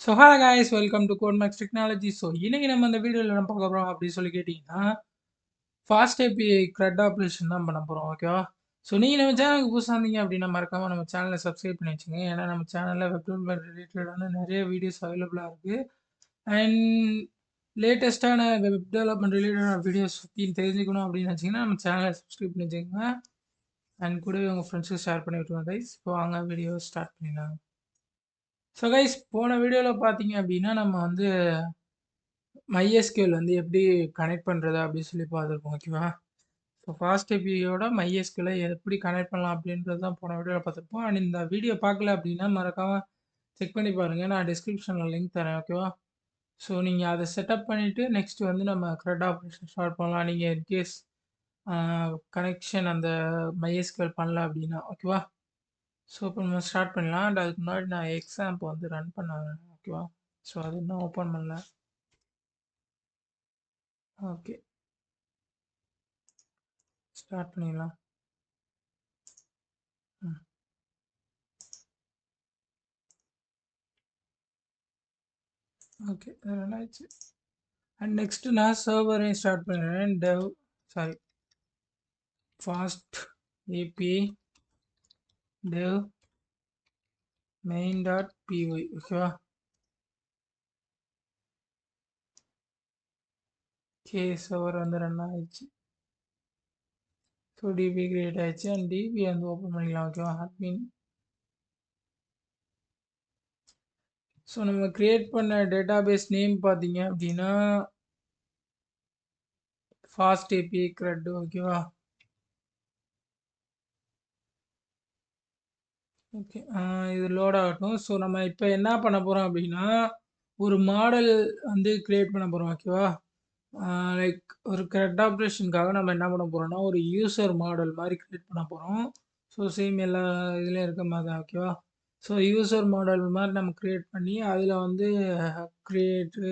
So hi guys welcome to Codemax technology. So இன்னைக்கு நம்ம இந்த வீடியோவில் என்ன பார்க்க போகிறோம் அப்படின்னு சொல்லி கேட்டிங்கன்னா ஃபாஸ்ட் ஏபிஐ க்ரெட் ஆப்ரேஷன் தான் பண்ண போகிறோம். ஓகேவா? ஸோ நீங்கள் நம்ம சேனலுக்கு புதுசாக இருந்தீங்க அப்படின்னா மறக்காமல் நம்ம சேனலை சப்ஸ்கிரைப் பண்ணி வச்சுங்க. ஏன்னா நம்ம சேனலில் வெப் டெவலப்மெண்ட் ரிலேட்டடான நிறைய வீடியோஸ் அவைலபிளாக இருக்குது. அண்ட் லேட்டஸ்ட்டான வெப் டெவலப்மெண்ட் ரிலேட்டடான வீடியோஸ் பற்றி தெரிஞ்சுக்கணும் அப்படின்னு நினச்சிங்கன்னா நம்ம சேனலை சப்ஸ்கிரைப் பண்ணி வச்சுக்கோங்க. அண்ட் கூடவே உங்கள் ஃப்ரெண்ட்ஸுக்கு ஷேர் பண்ணி விட்டுருங்க கைஸ். இப்போ வாங்க வீடியோ ஸ்டார்ட் பண்ணிடலாம். ஸோ கைஸ் போன வீடியோவில் பார்த்தீங்க அப்படின்னா நம்ம வந்து MySQL வந்து எப்படி கனெக்ட் பண்ணுறது அப்படின்னு சொல்லி பார்த்துருப்போம். ஓகேவா? ஸோ ஃபாஸ்ட் ஏபிஐயோட MySQL எப்படி கனெக்ட் பண்ணலாம் அப்படின்றது தான் போன வீடியோவில் பார்த்துருப்போம். அண்ட் இந்த வீடியோ பார்க்கல அப்படின்னா மறக்காமல் செக் பண்ணி பாருங்கள். நான் டிஸ்கிரிப்ஷனில் லிங்க் தரேன். ஓகேவா? ஸோ நீங்கள் அதை செட்டப் பண்ணிவிட்டு நெக்ஸ்ட் வந்து நம்ம க்ரெட் ஆப்ரேஷன் ஸ்டார்ட் பண்ணலாம். நீங்கள் இன்கேஸ் கனெக்ஷன் அந்த MySQL பண்ணல அப்படின்னா. ஓகேவா? ஸோ இப்போ நம்ம ஸ்டார்ட் பண்ணலாம். அண்ட் அதுக்கு முன்னாடி நான் எக்ஸாம்ப் வந்து ரன் பண்ண. ஓகேவா? ஸோ அது இன்னும் ஓப்பன் பண்ணல. ஓகே, ஸ்டார்ட் பண்ணிடலாம். ஓகே, ரன் ஆயிடுச்சு. அண்ட் நெக்ஸ்ட் நான் சர்வரையும் ஸ்டார்ட் பண்ணுறேன். Fast API டெவ் main.py. ஓகேவா? கே சர்வர் வந்து ரன் ஆயிடுச்சு. ஸோ டிபி கிரியேட் ஆயிடுச்சு. அண்ட் டிபி வந்து ஓப்பன் பண்ணிக்கலாம். ஓகேவா? அட்மின். ஸோ நம்ம கிரியேட் பண்ண டேட்டாபேஸ் நேம் பார்த்தீங்க அப்படின்னா ஃபாஸ்ட் ஏபிஐ க்ரெட். ஓகேவா? ஓகே, இது லோட் ஆகட்டும். ஸோ நம்ம இப்போ என்ன பண்ண போகிறோம் அப்படின்னா ஒரு மாடல் வந்து கிரியேட் பண்ண போகிறோம். ஓகேவா? லைக் ஒரு க்ரெட் ஆப்ரேஷனுக்காக நம்ம என்ன பண்ண போகிறோம்னா ஒரு யூசர் மாடல் மாதிரி கிரியேட் பண்ண போகிறோம். ஸோ சேம் எல்லா இதுலேயும் இருக்க மாதிரி தான். ஓகேவா? ஸோ யூசர் மாடல் மாதிரி நம்ம கிரியேட் பண்ணி அதில் வந்து க்ரியேட்டு,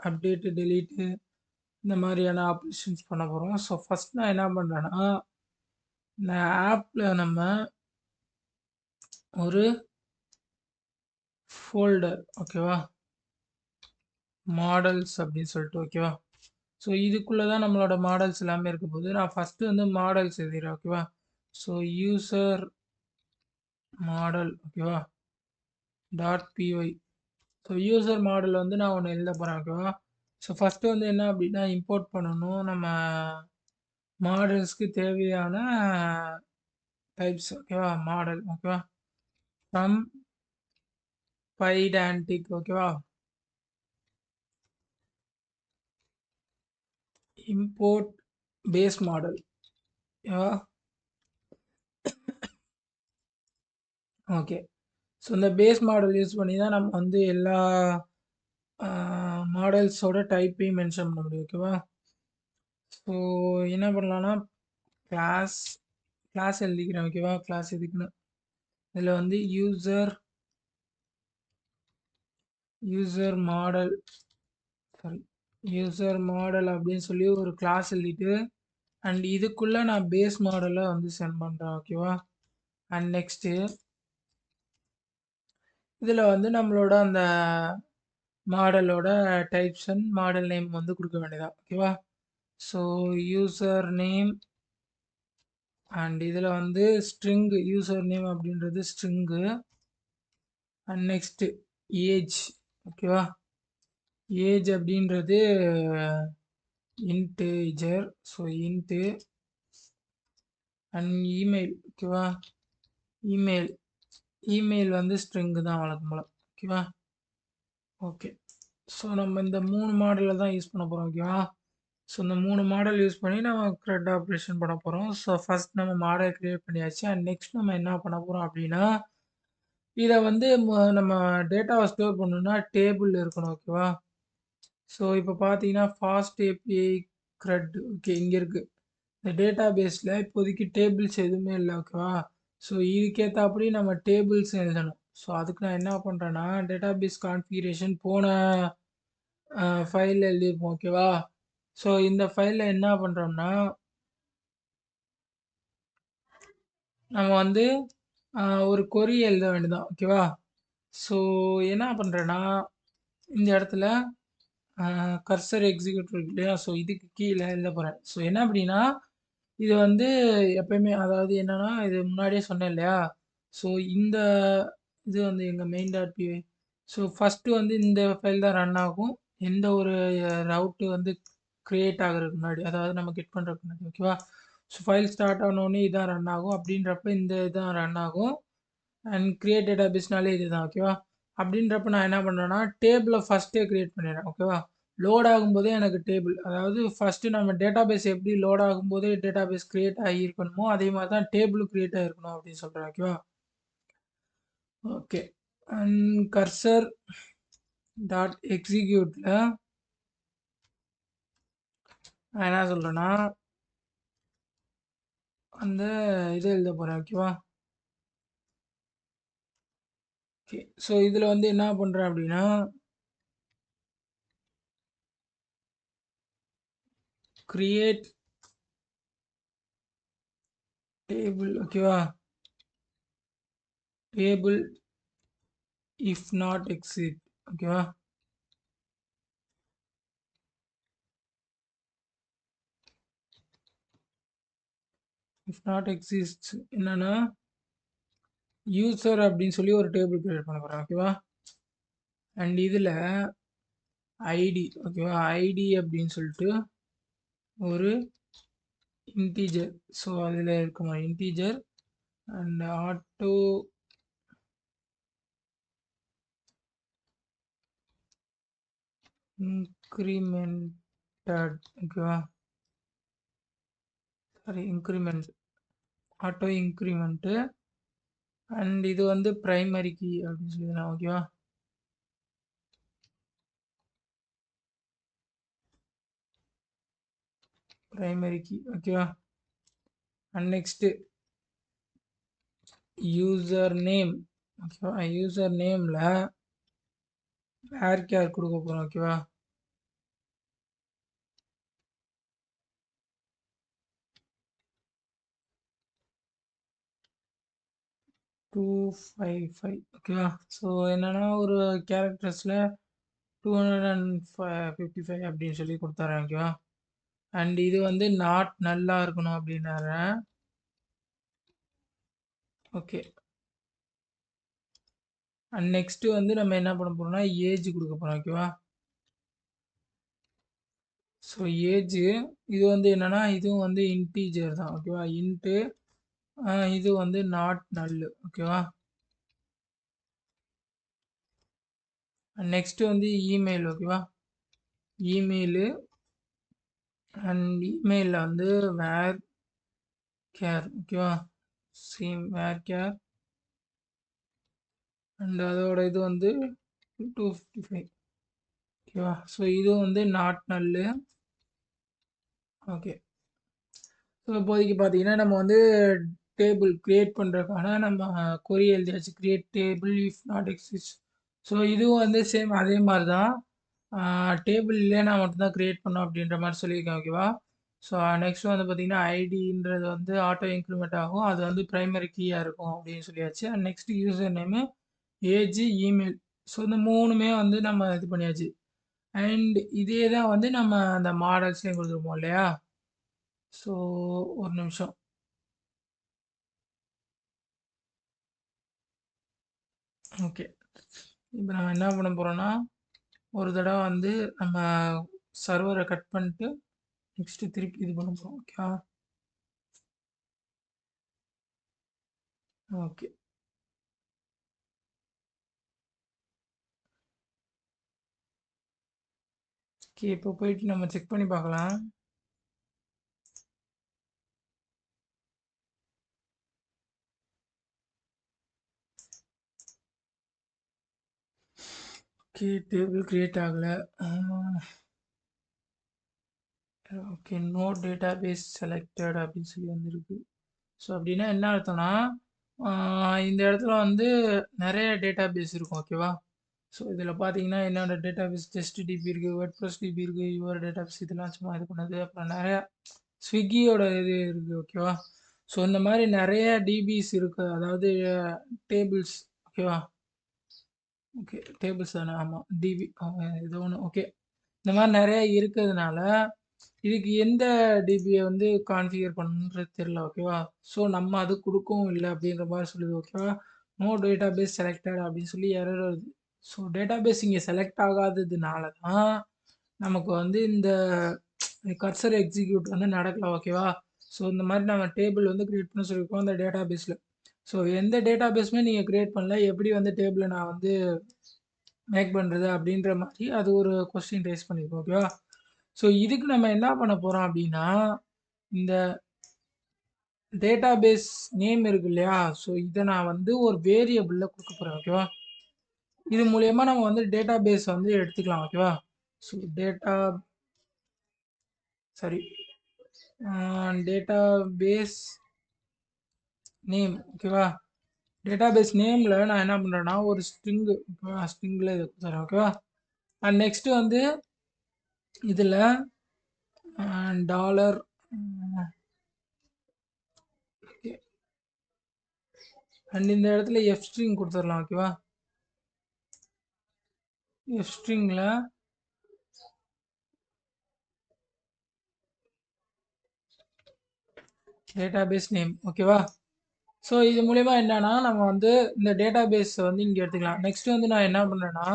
அப்டேட்டு, டெலீட்டு இந்த மாதிரியான ஆப்ரேஷன்ஸ் பண்ண போகிறோம். ஸோ ஃபஸ்ட் நான் என்ன பண்ணுறேன்னா இந்த ஆப்பில் நம்ம ஒரு ஃபோல்டர். ஓகேவா? மாடல்ஸ் அப்படின்னு சொல்லிட்டு. ஓகேவா? ஸோ இதுக்குள்ளே தான் நம்மளோட மாடல்ஸ் எல்லாமே இருக்க போகுது. நான் ஃபஸ்ட்டு வந்து மாடல்ஸ் எழுதிடுறேன். ஓகேவா? So user model. ஓகேவா? .py. ஸோ யூசர் மாடல் வந்து நான் ஒன்று எழுத போகிறேன். ஓகேவா? ஸோ ஃபஸ்ட்டு வந்து என்ன அப்படின்னா இம்போர்ட் பண்ணணும் நம்ம மாடல்ஸ்க்கு தேவையான டைப்ஸ். ஓகேவா? மாடல். ஓகேவா? From Pydantic. ஓகேவா? Import base model. ஓகேவா? ஓகே, ஸோ இந்த பேஸ் மாடல் யூஸ் பண்ணி தான் நம்ம வந்து எல்லா மாடல்ஸோட டைப்பையும் மென்ஷன் பண்ண முடியும். ஓகேவா? ஸோ என்ன பண்ணலான்னா கிளாஸ் கிளாஸ் எழுதிக்கிறேன். ஓகேவா? கிளாஸ் எதுக்குன்னு இதில் வந்து யூசர் மாடல் அப்படின்னு சொல்லி ஒரு கிளாஸ் எழுதிட்டு அண்ட் இதுக்குள்ளே நான் பேஸ் மாடலை வந்து சென்ட் பண்ணுறேன். ஓகேவா? அண்ட் நெக்ஸ்ட்டு இதில் வந்து நம்மளோட அந்த மாடலோட டைப்ஸ் அண்ட் மாடல் நேம் வந்து கொடுக்க வேண்டியதா. ஓகேவா? ஸோ யூசர் நேம் அண்ட் இதில் வந்து ஸ்ட்ரிங் யூசர் நேம் அப்படின்றது ஸ்ட்ரிங்கு. And next age. ஓகேவா? ஏஜ் அப்படின்றது integer. So int and email. ஓகேவா? இமெயில் வந்து ஸ்ட்ரிங்கு தான் வழக்கம் போல். ஓகேவா? ஓகே, ஸோ நம்ம இந்த 3 மாடலில் தான் யூஸ் பண்ண போகிறோம். ஓகேவா? ஸோ இந்த 3 மாடல் யூஸ் பண்ணி நம்ம க்ரெட் ஆப்ரேஷன் பண்ண போகிறோம். ஸோ ஃபஸ்ட் நம்ம மாடல் க்ரியேட் பண்ணியாச்சு. அண்ட் நெக்ஸ்ட் நம்ம என்ன பண்ண போகிறோம் அப்படின்னா இதை வந்து நம்ம டேட்டாவை ஸ்டோர் பண்ணணும்னா டேபிள் இருக்கணும். ஓகேவா? ஸோ இப்போ பார்த்தீங்கன்னா ஃபாஸ்ட் ஏபிஐ க்ரெட். ஓகே, இங்கே இருக்குது. இந்த டேட்டா பேஸில் இப்போதைக்கு டேபிள்ஸ் எதுவுமே இல்லை. ஓகேவா? ஸோ இதுக்கேற்றபடி நம்ம டேபிள்ஸ் எழுதணும். ஸோ அதுக்கு நான் என்ன பண்ணுறேன்னா டேட்டாபேஸ் கான்ஃபிகரேஷன் போன ஃபைலில் எழுதியிருப்போம். ஓகேவா? ஸோ இந்த ஃபைலில் என்ன பண்ணுறோம்னா நம்ம வந்து ஒரு கொரி எழுத வேண்டியதான். ஓகேவா? ஸோ என்ன பண்ணுறேன்னா இந்த இடத்துல கர்சர் எக்ஸிக்யூட் இருக்கு இல்லையா? ஸோ இதுக்கு கீழே எழுத போகிறேன். ஸோ என்ன அப்படின்னா இது வந்து எப்பயுமே அதாவது என்னன்னா இது முன்னாடியே சொன்னேன் இல்லையா? ஸோ இந்த இது வந்து எங்கள் main dot py so first வந்து இந்த ஃபைல் தான் ரன் ஆகும். எந்த ஒரு ரவுட்டு வந்து கிரியேட் ஆகுறதுக்கு முன்னாடி அதாவது நம்ம கெட் பண்ணுறதுக்கு முன்னாடி ஓகேவா? ஸோ ஃபைல் ஸ்டார்ட் ஆனோடனே இதான் ரன் ஆகும். அப்படின்றப்ப இந்த இதான் ரன் ஆகும். அண்ட் கிரியேட் டேட்டாபேஸ்னாலே இதுதான் ஓகேவா? அப்படின்றப்ப நான் என்ன பண்ணுறேன்னா டேபிளை ஃபஸ்ட்டே கிரியேட் பண்ணிடுறேன் ஓகேவா? லோட் ஆகும்போதே எனக்கு டேபிள் அதாவது ஃபஸ்ட்டு நம்ம டேட்டாபேஸ் எப்படி லோட் ஆகும்போதே டேட்டாபேஸ் கிரியேட் ஆகியிருக்கணுமோ அதே மாதிரி தான் டேபிளும் கிரியேட் ஆகிருக்கணும் அப்படின்னு சொல்கிறேன் ஓகேவா? ஓகே அண்ட் கர்சர் டாட் எக்ஸிக்யூட்டில் நான் என்ன சொல்கிறேன்னா அந்த இதை எழுத போகிறேன் ஓகேவா? ஓகே ஸோ இதில் வந்து என்ன பண்ணுறேன் அப்படின்னா கிரியேட் டேபிள் ஓகேவா? டேபிள் இஃப் நாட் எக்ஸிட் ஓகேவா? இஃப் நாட் எக்ஸிஸ்ட் என்னன்னா யூசர் அப்படின்னு சொல்லி ஒரு டேபிள் கிரியேட் பண்ண போகிறேன் ஓகேவா? அண்ட் இதில் ஐடி ஓகேவா? ஐடி அப்படின்னு சொல்லிட்டு ஒரு இன்டீஜர் ஸோ அதில் இருக்குமா இன்டீஜர் அண்ட் ஆட்டோ இன்க்ரிமெண்டட் ஓகேவா? Sorry increment auto increment and இது வந்து பிரைமரி கீ அப்படின்னு சொல்லிடலாம் ஓகேவா? பிரைமரி கீ ஓகேவா? அண்ட் நெக்ஸ்ட்டு யூசர் நேம் ஓகேவா? யூசர் நேமில் வேர் கொடுக்க போகிறோம் ஓகேவா? 255 ஓகேவா? ஸோ என்னன்னா ஒரு கேரக்டர்ஸில் 255 அப்படின்னு சொல்லி கொடுத்துறேன் ஓகேவா? அண்ட் இது வந்து நாட் நல்லா இருக்கணும் அப்படின்னாரேன் ஓகே. அண்ட் நெக்ஸ்ட்டு வந்து நம்ம என்ன பண்ண போகிறோம்னா ஏஜ் கொடுக்க போகிறோம் ஓகேவா? ஸோ ஏஜ் இது வந்து என்னன்னா இதுவும் வந்து இன்டீஜர் தான் ஓகேவா? இன்ட்டு இது வந்து நாட் நல்லு ஓகேவா? நெக்ஸ்ட்டு வந்து இமெயில் ஓகேவா? இமெயிலு அண்ட் இமெயிலில் வந்து வேர் கேர் ஓகேவா? சேம் வேர் கேர் அண்ட் அதோட இது வந்து 255 ஓகேவா? ஸோ இது வந்து நாட் நல்லு ஓகே. ஸோ இப்போதைக்கு பார்த்தீங்கன்னா நம்ம வந்து டேபிள் கிரியேட் பண்ணுறதுக்கான நம்ம கொரி எழுதியாச்சு create table if not exist. So இதுவும் வந்து சேம் அதே மாதிரி தான் டேபிள் இல்லைன்னா மட்டும்தான் கிரியேட் பண்ணோம் அப்படின்ற மாதிரி சொல்லியிருக்கேன் ஓகேவா? ஸோ நெக்ஸ்ட் வந்து பார்த்தீங்கன்னா ஐடின்றது வந்து ஆட்டோ இன்க்ரிமெண்ட் ஆகும் அது வந்து ப்ரைமரி கீயாக இருக்கும் அப்படின்னு சொல்லியாச்சு. And next user name age email so இந்த மூணுமே வந்து நம்ம இது பண்ணியாச்சு. அண்ட் இதே தான் வந்து நம்ம அந்த மாடல்ஸ்லேயும் கொடுத்துருப்போம் இல்லையா? ஸோ ஒரு நிமிஷம் ஓகே. இப்போ நம்ம என்ன பண்ண போகிறோம்னா ஒரு தடவை வந்து நம்ம சர்வரை கட் பண்ணிட்டு நெக்ஸ்ட்டு திருப்பி இது பண்ண போகிறோம் ஓகேவா? ஓகே ஓகே இப்போ போயிட்டு நம்ம செக் பண்ணி பார்க்கலாம். ஓகே டேபிள் கிரியேட் ஆகலை. Okay no database selected அப்படின்னு சொல்லி வந்திருக்கு. ஸோ அப்படின்னா என்ன அர்த்தம்னா இந்த இடத்துல வந்து நிறைய டேட்டா பேஸ் இருக்கும் ஓகேவா? ஸோ இதில் பார்த்தீங்கன்னா என்னோட டேட்டா பேஸ் டெஸ்ட் டிபி இருக்குது வேர்ட் ப்ளஸ் டிபி இருக்குது யுவர் டேட்டா பேஸ் இதெல்லாம் சும்மா இது பண்ணுது. அப்புறம் நிறையா ஸ்விக்கியோட இது இருக்குது ஓகேவா? ஸோ இந்த மாதிரி நிறைய டிபிஸ் இருக்குது அதாவது டேபிள்ஸ் ஓகேவா? ஓகே. டேபிள்ஸ் தானே. ஆமா. டிபி ஏதோ ஒண்ணு. ஓகே. இந்த மாரி நெறைய இருக்கிறதுனால, இதுக்கு எந்த டிபிய வந்து கான்ஃபிகர் பண்ணணுன்றது தெரியல. ஓகேவா? ஸோ நம்ம அது குடுக்கவும் இல்ல அப்படின்ற மாரி சொல்லுது. ஓகேவா? நோ டேட்டாபேஸ் செலக்டட் அப்படின்னு சொல்லி எரர் வருது. ஸோ டேட்டாபேஸ் இங்க செலக்ட் ஆகாததுனால தான், நமக்கு வந்து இந்த கர்சர் எக்ஸிக்யூட் வந்து நடக்கல. ஓகேவா? ஸோ இந்த மாரி நம்ம டேபிள் வந்து கிரியேட் பண்ண சொல்லியிருக்கோம் அந்த டேட்டாபேஸ்ல. ஸோ எந்த டேட்டாபேஸுமே நீங்க கிரியேட் பண்ணல. எப்படி வந்து டேபிள நான் வந்து மேக் பண்றது அப்படின்ற மாரி அது ஒரு கொஸ்டின் ரைஸ் பண்ணியிருக்கோம். ஓகேவா? ஸோ இதுக்கு நம்ம என்ன பண்ண போறோம் அப்படின்னா, இந்த டேட்டாபேஸ் நேம் இருக்கு இல்லையா? ஸோ இத நான் வந்து ஒரு வேரியபிள்ல குடுக்க போறேன். ஓகேவா? இது மூலியமா நம்ம வந்து டேட்டாபேஸ் வந்து எடுத்துக்கலாம். ஓகேவா? So sorry database name. ஓகேவா? டேட்டாபேஸ் நேம்ல நான் என்ன பண்றேன்னா, ஒரு ஸ்ட்ரிங் ஓகேவா? ஸ்ட்ரிங்ல இத குடுத்துறேன். ஓகேவா? அண்ட் நெக்ஸ்ட் வந்து இதுல டாலர் ஓகே. அண்ட் இந்த இடத்துல எஃப் ஸ்ட்ரிங் குடுத்துறலாம். ஓகேவா? எஃப் ஸ்ட்ரிங்ல டேட்டாபேஸ் நேம். ஓகேவா? ஸோ இது மூலியமா என்னன்னா, நம்ம வந்து இந்த டேட்டாபேஸ் வந்து இங்க எடுத்துக்கலாம். நெக்ஸ்ட் வந்து நான் என்ன பண்றேன்னா,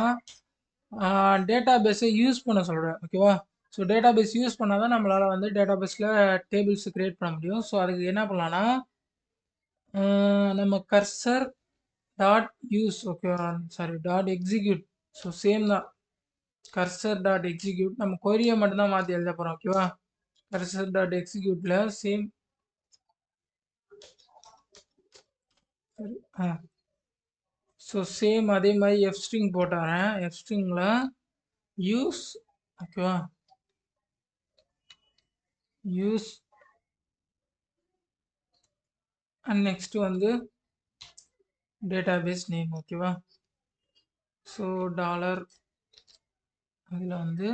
டேட்டாபேஸை யூஸ் பண்ண சொல்றேன். ஓகேவா? ஸோ டேட்டாபேஸ் யூஸ் பண்ணா தான் நம்மளால வந்து டேட்டாபேஸ்ல டேபிள்ஸ் கிரியேட் பண்ண முடியும். ஸோ அதுக்கு என்ன பண்ணலாம்னா, நம்ம கர்சர் டாட் யூஸ் ஓகேவா? Sorry dot execute. So same தான். கர்சர் டாட் எக்ஸிக்யூட் நம்ம கொரிய மட்டும் தான் மாத்தி எழுத போறோம். ஓகேவா? கர்சர் டாட் எக்ஸிக்யூட்ல சேம் ஸோ சேம் அதே மாதிரி எஃப் ஸ்ட்ரிங் போட்டுறேன். எஃப் ஸ்ட்ரிங்ல யூஸ் ஓகேவா? யூஸ் அண்ட் நெக்ஸ்ட் வந்து டேட்டாபேஸ் நேம். ஓகேவா? ஸோ டாலர் இதில் வந்து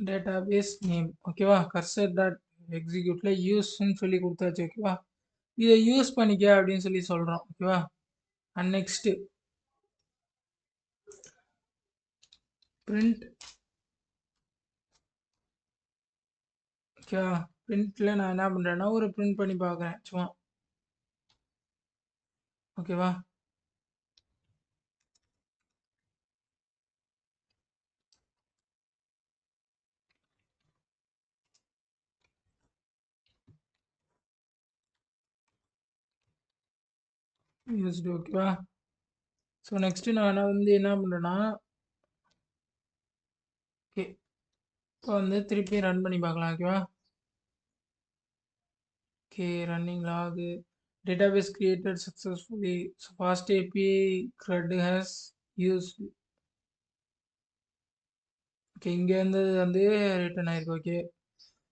டேட்டாபேஸ் நேம். ஓகேவா? கர்சர் டாட் எக்ஸிக்யூட்ல யூஸ்ன்னு சொல்லி கொடுத்தாச்சு. ஓகேவா? இதை யூஸ் பண்ணிக்க அப்படின்னு சொல்லி சொல்றோம். ஓகேவா? And next print. ஓகேவா? பிரிண்ட்ல நான் என்ன பண்றேன்னா ஒரு பிரிண்ட் பண்ணி பார்க்குறேன் சும்மா. ஓகேவா? யூஸ்டு. ஓகேவா? ஸோ நெக்ஸ்ட் நான் வந்து என்ன பண்றேன்னா, ஓகே இப்போ வந்து திருப்பி ரன் பண்ணி பார்க்கலாம். ஓகேவா? Okay running log database created successfully. So fast API CRUD has used. Okay இங்க இருந்து வந்து ரிட்டர்ன் ஆயிருக்கு. ஓகே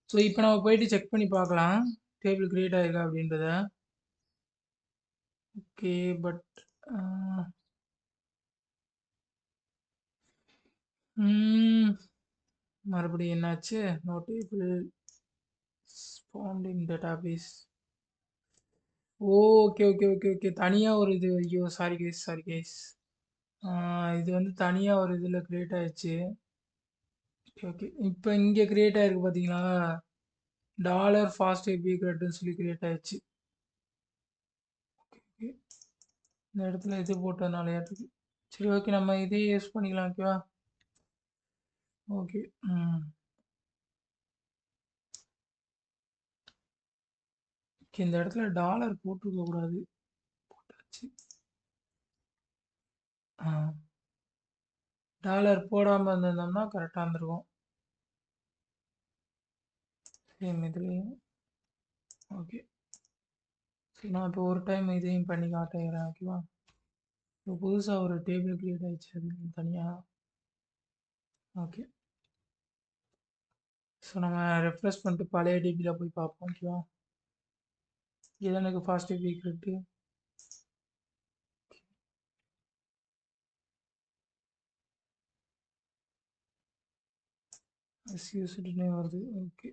ஸோ இப்போ நம்ம போயிட்டு செக் பண்ணி பார்க்கலாம் டேபிள் கிரியேட் ஆயிருக்கா அப்படின்றத. ஓகே பட் மறுபடியும் என்னாச்சு? No table found in database. Okay okay okay okay தனியாக ஒரு இது. ஐயோ சாரி கைஸ் சாரி கைஸ். இது வந்து தனியாக ஒரு இதில் கிரியேட் ஆயிடுச்சு. ஓகே ஓகே இப்போ இங்கே கிரியேட் ஆயிருக்கு பார்த்தீங்களா? டாலர் ஃபாஸ்ட் ஏபிஐ கிரெட்னு சொல்லி கிரியேட் ஆயிடுச்சு. ஓகே இந்த இடத்துல இது போட்டதுனால ஏற்றுக்கு. சரி ஓகே நம்ம இதே யூஸ் பண்ணிக்கலாம். ஓகேவா? ஓகே ஓகே இந்த இடத்துல டாலர் போட்டிருக்க கூடாது. போட்டாச்சு. டாலர் போடாமல் இருந்திருந்தோம்னா கரெக்டாக இருந்திருக்கும். சேம் இதுலேயும் ஓகே. சரி நான் இப்போ ஒரு டைம் இதையும் பண்ணி காட்டுகிறேன். ஓகேவா? இப்போ புதுசாக ஒரு டேபிள் கிரியேட் ஆயிடுச்சு அது தனியாக. ஓகே ஸோ நம்ம ரெஃப்ரெஷ் பண்ணிட்டு பழைய டிபியில் போய் பார்ப்போம். ஓகேவா? இது எனக்கு ஃபாஸ்ட் ஏபிஐ கிரெட்டு. யூஸ்டுனே வருது. Okay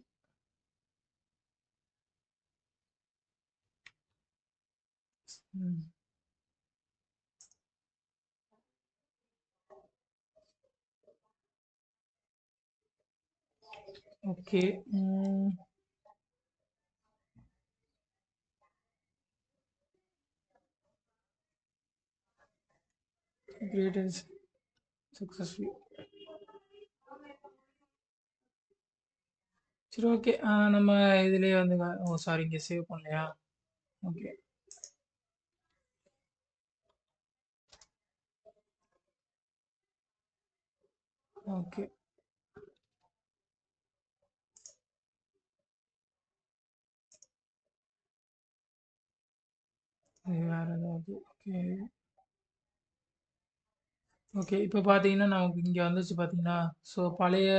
okay. Great and successful. சரி, ஓகே. நம்ம இதுலயே வந்து ஓ சாரி, இங்க சேவ் பண்ணலையா? ஓகே. ஓகே. இது வேற ஏதாவது? ஓகே. ஓகே. இப்போ பார்த்தீங்கன்னா, நமக்கு இங்க வந்துச்சு பார்த்தீங்களா? ஸோ பழைய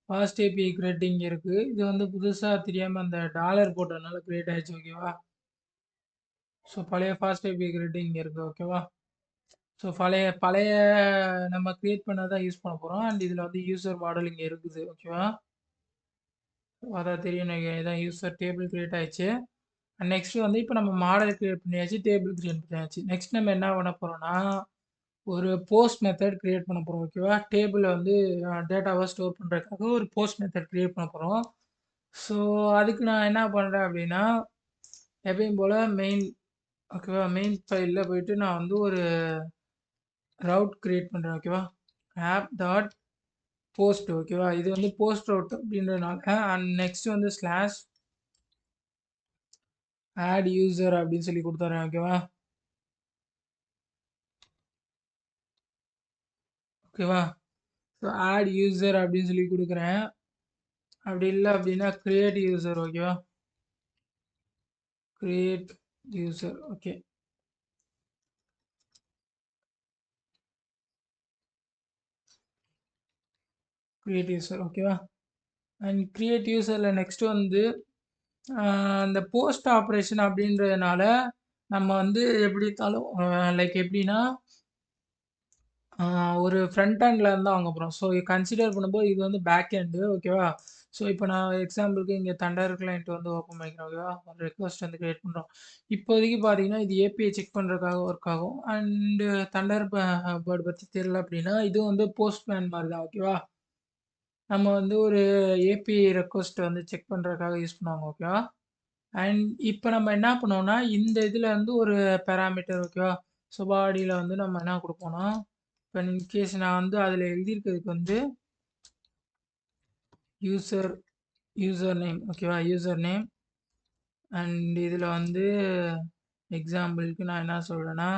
ஃபாஸ்ட் ஏபிஐ கிரெட் இங்க இருக்கு. இது வந்து புதுசா தெரியாம அந்த டாலர் போட்டதுனால கிரியேட் ஆயிடுச்சு. ஓகேவா? ஸோ பழைய ஃபாஸ்ட் ஏபிஐ கிரெட் இங்க இருக்கு. ஓகேவா? ஸோ பழைய பழைய நம்ம கிரியேட் பண்ணதான் யூஸ் பண்ண போறோம். அண்ட் இதுல வந்து யூசர் மாடல் இங்க இருக்குது. ஓகேவா? அதான் தெரியும் நினைக்கிறேன். இதான் யூசர் டேபிள் கிரியேட் ஆயிடுச்சு. அண்ட் நெக்ஸ்ட் வந்து இப்போ நம்ம மாடல் கிரியேட் பண்ணியாச்சு, டேபிள் கிரியேட் பண்ணியாச்சு. நெக்ஸ்ட் நம்ம என்ன பண்ண போறோம்னா, ஒரு போஸ்ட் மெத்தட் கிரியேட் பண்ண போறோம். ஓகேவா? டேபிள வந்து டேட்டாவ ஸ்டோர் பண்றதுக்காக ஒரு போஸ்ட் மெத்தட் கிரியேட் பண்ண போறோம். ஸோ அதுக்கு நான் என்ன பண்றேன் அப்படின்னா, எப்பயும் போல மெயின், ஓகேவா? மெயின் ஃபைல்ல போயிட்டு நான் வந்து ஒரு ரவுட் கிரியேட் பண்றேன். ஓகேவா? App dot post. ஓகேவா? இது வந்து போஸ்ட் ரவுட் அப்படின்றதுனால அண்ட் நெக்ஸ்ட் வந்து ஸ்லாஷ் ஆட் யூசர் அப்படின்னு சொல்லி கொடுத்துறேன். ஓகேவா? ஓகேவா? ஸோ ஆட் யூசர் அப்படின்னு சொல்லி கொடுக்குறேன். அப்படி இல்லை அப்படின்னா கிரியேட் யூசர். ஓகேவா? Create user. Okay. Create user. ஓகேவா? அண்ட் கிரியேட் யூசரில் நெக்ஸ்ட் வந்து அந்த போஸ்ட் ஆப்ரேஷன் அப்படின்றதுனால நம்ம வந்து எப்படி இருந்தாலும் லைக் எப்படின்னா ஒரு ஃப்ரண்ட் ஹேண்டில் இருந்து வாங்க போகிறோம். ஸோ கன்சிடர் பண்ணும்போது இது வந்து பேக் ஹேண்டு. ஓகேவா? ஸோ இப்போ நான் எக்ஸாம்பிளுக்கு இங்கே தண்டர் கிளைண்ட் வந்து ஓப்பன் பண்ணிக்கிறேன். ஓகேவா? ஒரு ரெக்வஸ்ட் வந்து கிரியேட் பண்ணுறோம். இப்போதைக்கு பார்த்தீங்கன்னா இது ஏபிஐ செக் பண்ணுறதுக்காக ஒர்க் ஆகும். அண்டு தண்டர் பேர்ட் பற்றி தெரியல அப்படின்னா இது வந்து போஸ்ட்மேன் மாதிரி தான். ஓகேவா? நம்ம வந்து ஒரு ஏபிஐ ரெக்வஸ்ட் வந்து செக் பண்ணுறதுக்காக யூஸ் பண்ணுவாங்க. ஓகேவா? அண்ட் இப்போ நம்ம என்ன பண்ணோம்னா இந்த இதில் வந்து ஒரு பேராமீட்டர். ஓகேவா? ஸோ பாடியில் வந்து நம்ம என்ன கொடுப்போம்னா, இப்போ இன்கேஸ் நான் வந்து அதில் எழுதியிருக்கிறதுக்கு வந்து யூசர் யூசர் நேம். ஓகேவா? யூசர் நேம் அண்ட் இதில் வந்து எக்ஸாம்பிளுக்கு நான் என்ன சொல்கிறேன்னா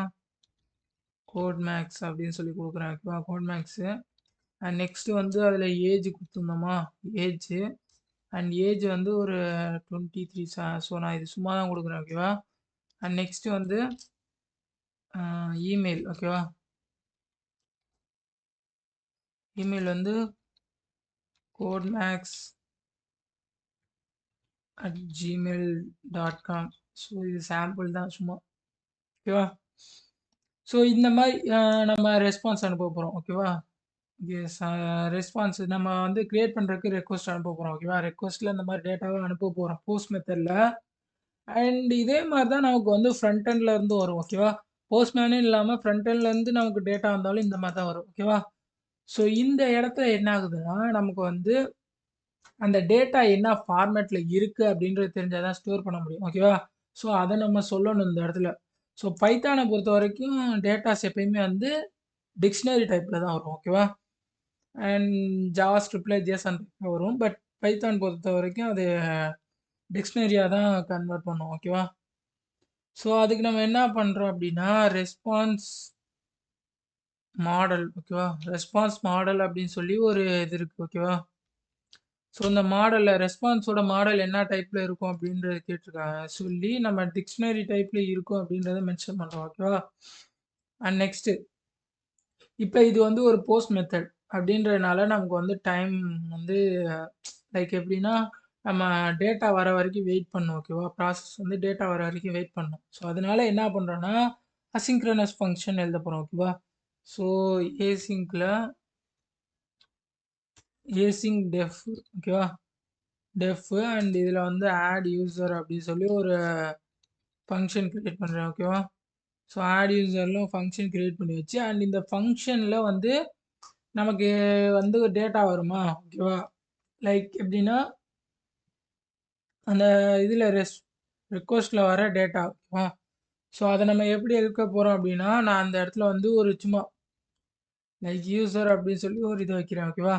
கோட் மேக்ஸ் அப்படின்னு சொல்லி கொடுக்குறேன். ஓகேவா? கோட் மேக்ஸு அண்ட் நெக்ஸ்ட் வந்து அதில் ஏஜ் கொடுத்துருந்தோமா, ஏஜ் அண்ட் ஏஜ் வந்து ஒரு 23. ஸோ நான் இது சும்மா தான் கொடுக்குறேன். ஓகேவா? அண்ட் நெக்ஸ்ட் வந்து இமெயில். ஓகேவா? இமெயில் வந்து codeMax@gmail.com. ஸோ இது சாம்பிள் தான் சும்மா. ஓகேவா? ஸோ இந்த மாதிரி நம்ம ரெஸ்பான்ஸ் அனுப்ப போகிறோம். ஓகேவா? எஸ். ரெஸ்பான்ஸ் நம்ம வந்து கிரியேட் பண்ணுறதுக்கு ரெக்வஸ்ட் அனுப்ப போகிறோம். ஓகேவா? ரெக்வஸ்ட்டில் இந்த மாதிரி டேட்டாவை அனுப்ப போகிறோம் போஸ்ட் மெத்தடில். அண்ட் இதே மாதிரி தான் நமக்கு வந்து ஃப்ரண்ட் எண்ட்ல இருந்து வரும். ஓகேவா? போஸ்ட்மேனே இல்லாமல் ஃப்ரண்ட் எண்ட்ல இருந்து நமக்கு டேட்டா வந்தாலும் இந்த மாதிரி தான் வரும். ஓகேவா? ஸோ இந்த இடத்துல என்ன ஆகுதுன்னா நமக்கு வந்து அந்த டேட்டா என்ன ஃபார்மேட்ல இருக்கு அப்படின்றது தெரிஞ்சா தான் ஸ்டோர் பண்ண முடியும். ஓகேவா? ஸோ அத நம்ம சொல்லணும் இந்த இடத்துல. ஸோ பைத்தான பொறுத்தவரைக்கும் டேட்டாஸ் எப்பயுமே வந்து டிக்ஷனரி டைப்ல தான் வரும். ஓகேவா? அண்ட் ஜாவா ஸ்கிரிப்ட்ல ஜேசன் வரும். பட் பைத்தான் பொறுத்தவரைக்கும் அது டிக்ஷனரியா தான் கன்வெர்ட் பண்ணும். ஓகேவா? ஸோ அதுக்கு நம்ம என்ன பண்றோம் அப்படின்னா ரெஸ்பான்ஸ் மாடல். ஓகேவா? ரெஸ்பான்ஸ் மாடல் அப்படின்னு சொல்லி ஒரு இது இருக்கு. ஓகேவா? ஸோ இந்த மாடல்ல ரெஸ்பான்ஸோட மாடல் என்ன டைப்ல இருக்கும் அப்படின்றத கேட்டிருக்காங்க. சொல்லி நம்ம டிக்ஷனரி டைப்ல இருக்கும் அப்படின்றத மென்ஷன் பண்றோம். ஓகேவா? அண்ட் நெக்ஸ்ட் இப்போ இது வந்து ஒரு போஸ்ட் மெத்தட் அப்படின்றதுனால நமக்கு வந்து டைம் வந்து லைக் எப்படின்னா நம்ம டேட்டா வர வரைக்கும் வெயிட் பண்ணணும். ஓகேவா? ப்ராசஸ் வந்து டேட்டா வர வரைக்கும் வெயிட் பண்ணணும். ஸோ அதனால என்ன பண்ணுறோன்னா அசிங்க்ரனஸ் ஃபங்க்ஷன் எழுத போகிறோம். ஓகேவா? ஸோ ஏசிங்க்ல ஏசிங் டெஃப். ஓகேவா? டெஃப் அண்ட் இதில் வந்து ஆட் யூசர் அப்படின்னு சொல்லி ஒரு ஃபங்க்ஷன் கிரியேட் பண்ணுறேன். ஓகேவா? ஸோ ஆட் யூசரில் ஃபங்க்ஷன் கிரியேட் பண்ணி வச்சு அண்ட் இந்த ஃபங்க்ஷனில் வந்து நமக்கு வந்து டேட்டா வருமா? ஓகேவா? லைக் எப்படின்னா, அந்த இதில ரெக்வெஸ்ட்ல வர டேட்டா ஓகேவா? ஸோ அத நம்ம எப்படி எடுக்க போறோம் அப்படின்னா, நான் அந்த இடத்துல வந்து ஒரு சும்மா லைக் யூசர் அப்படின்னு சொல்லி ஒரு இது வைக்கிறேன் ஓகேவா?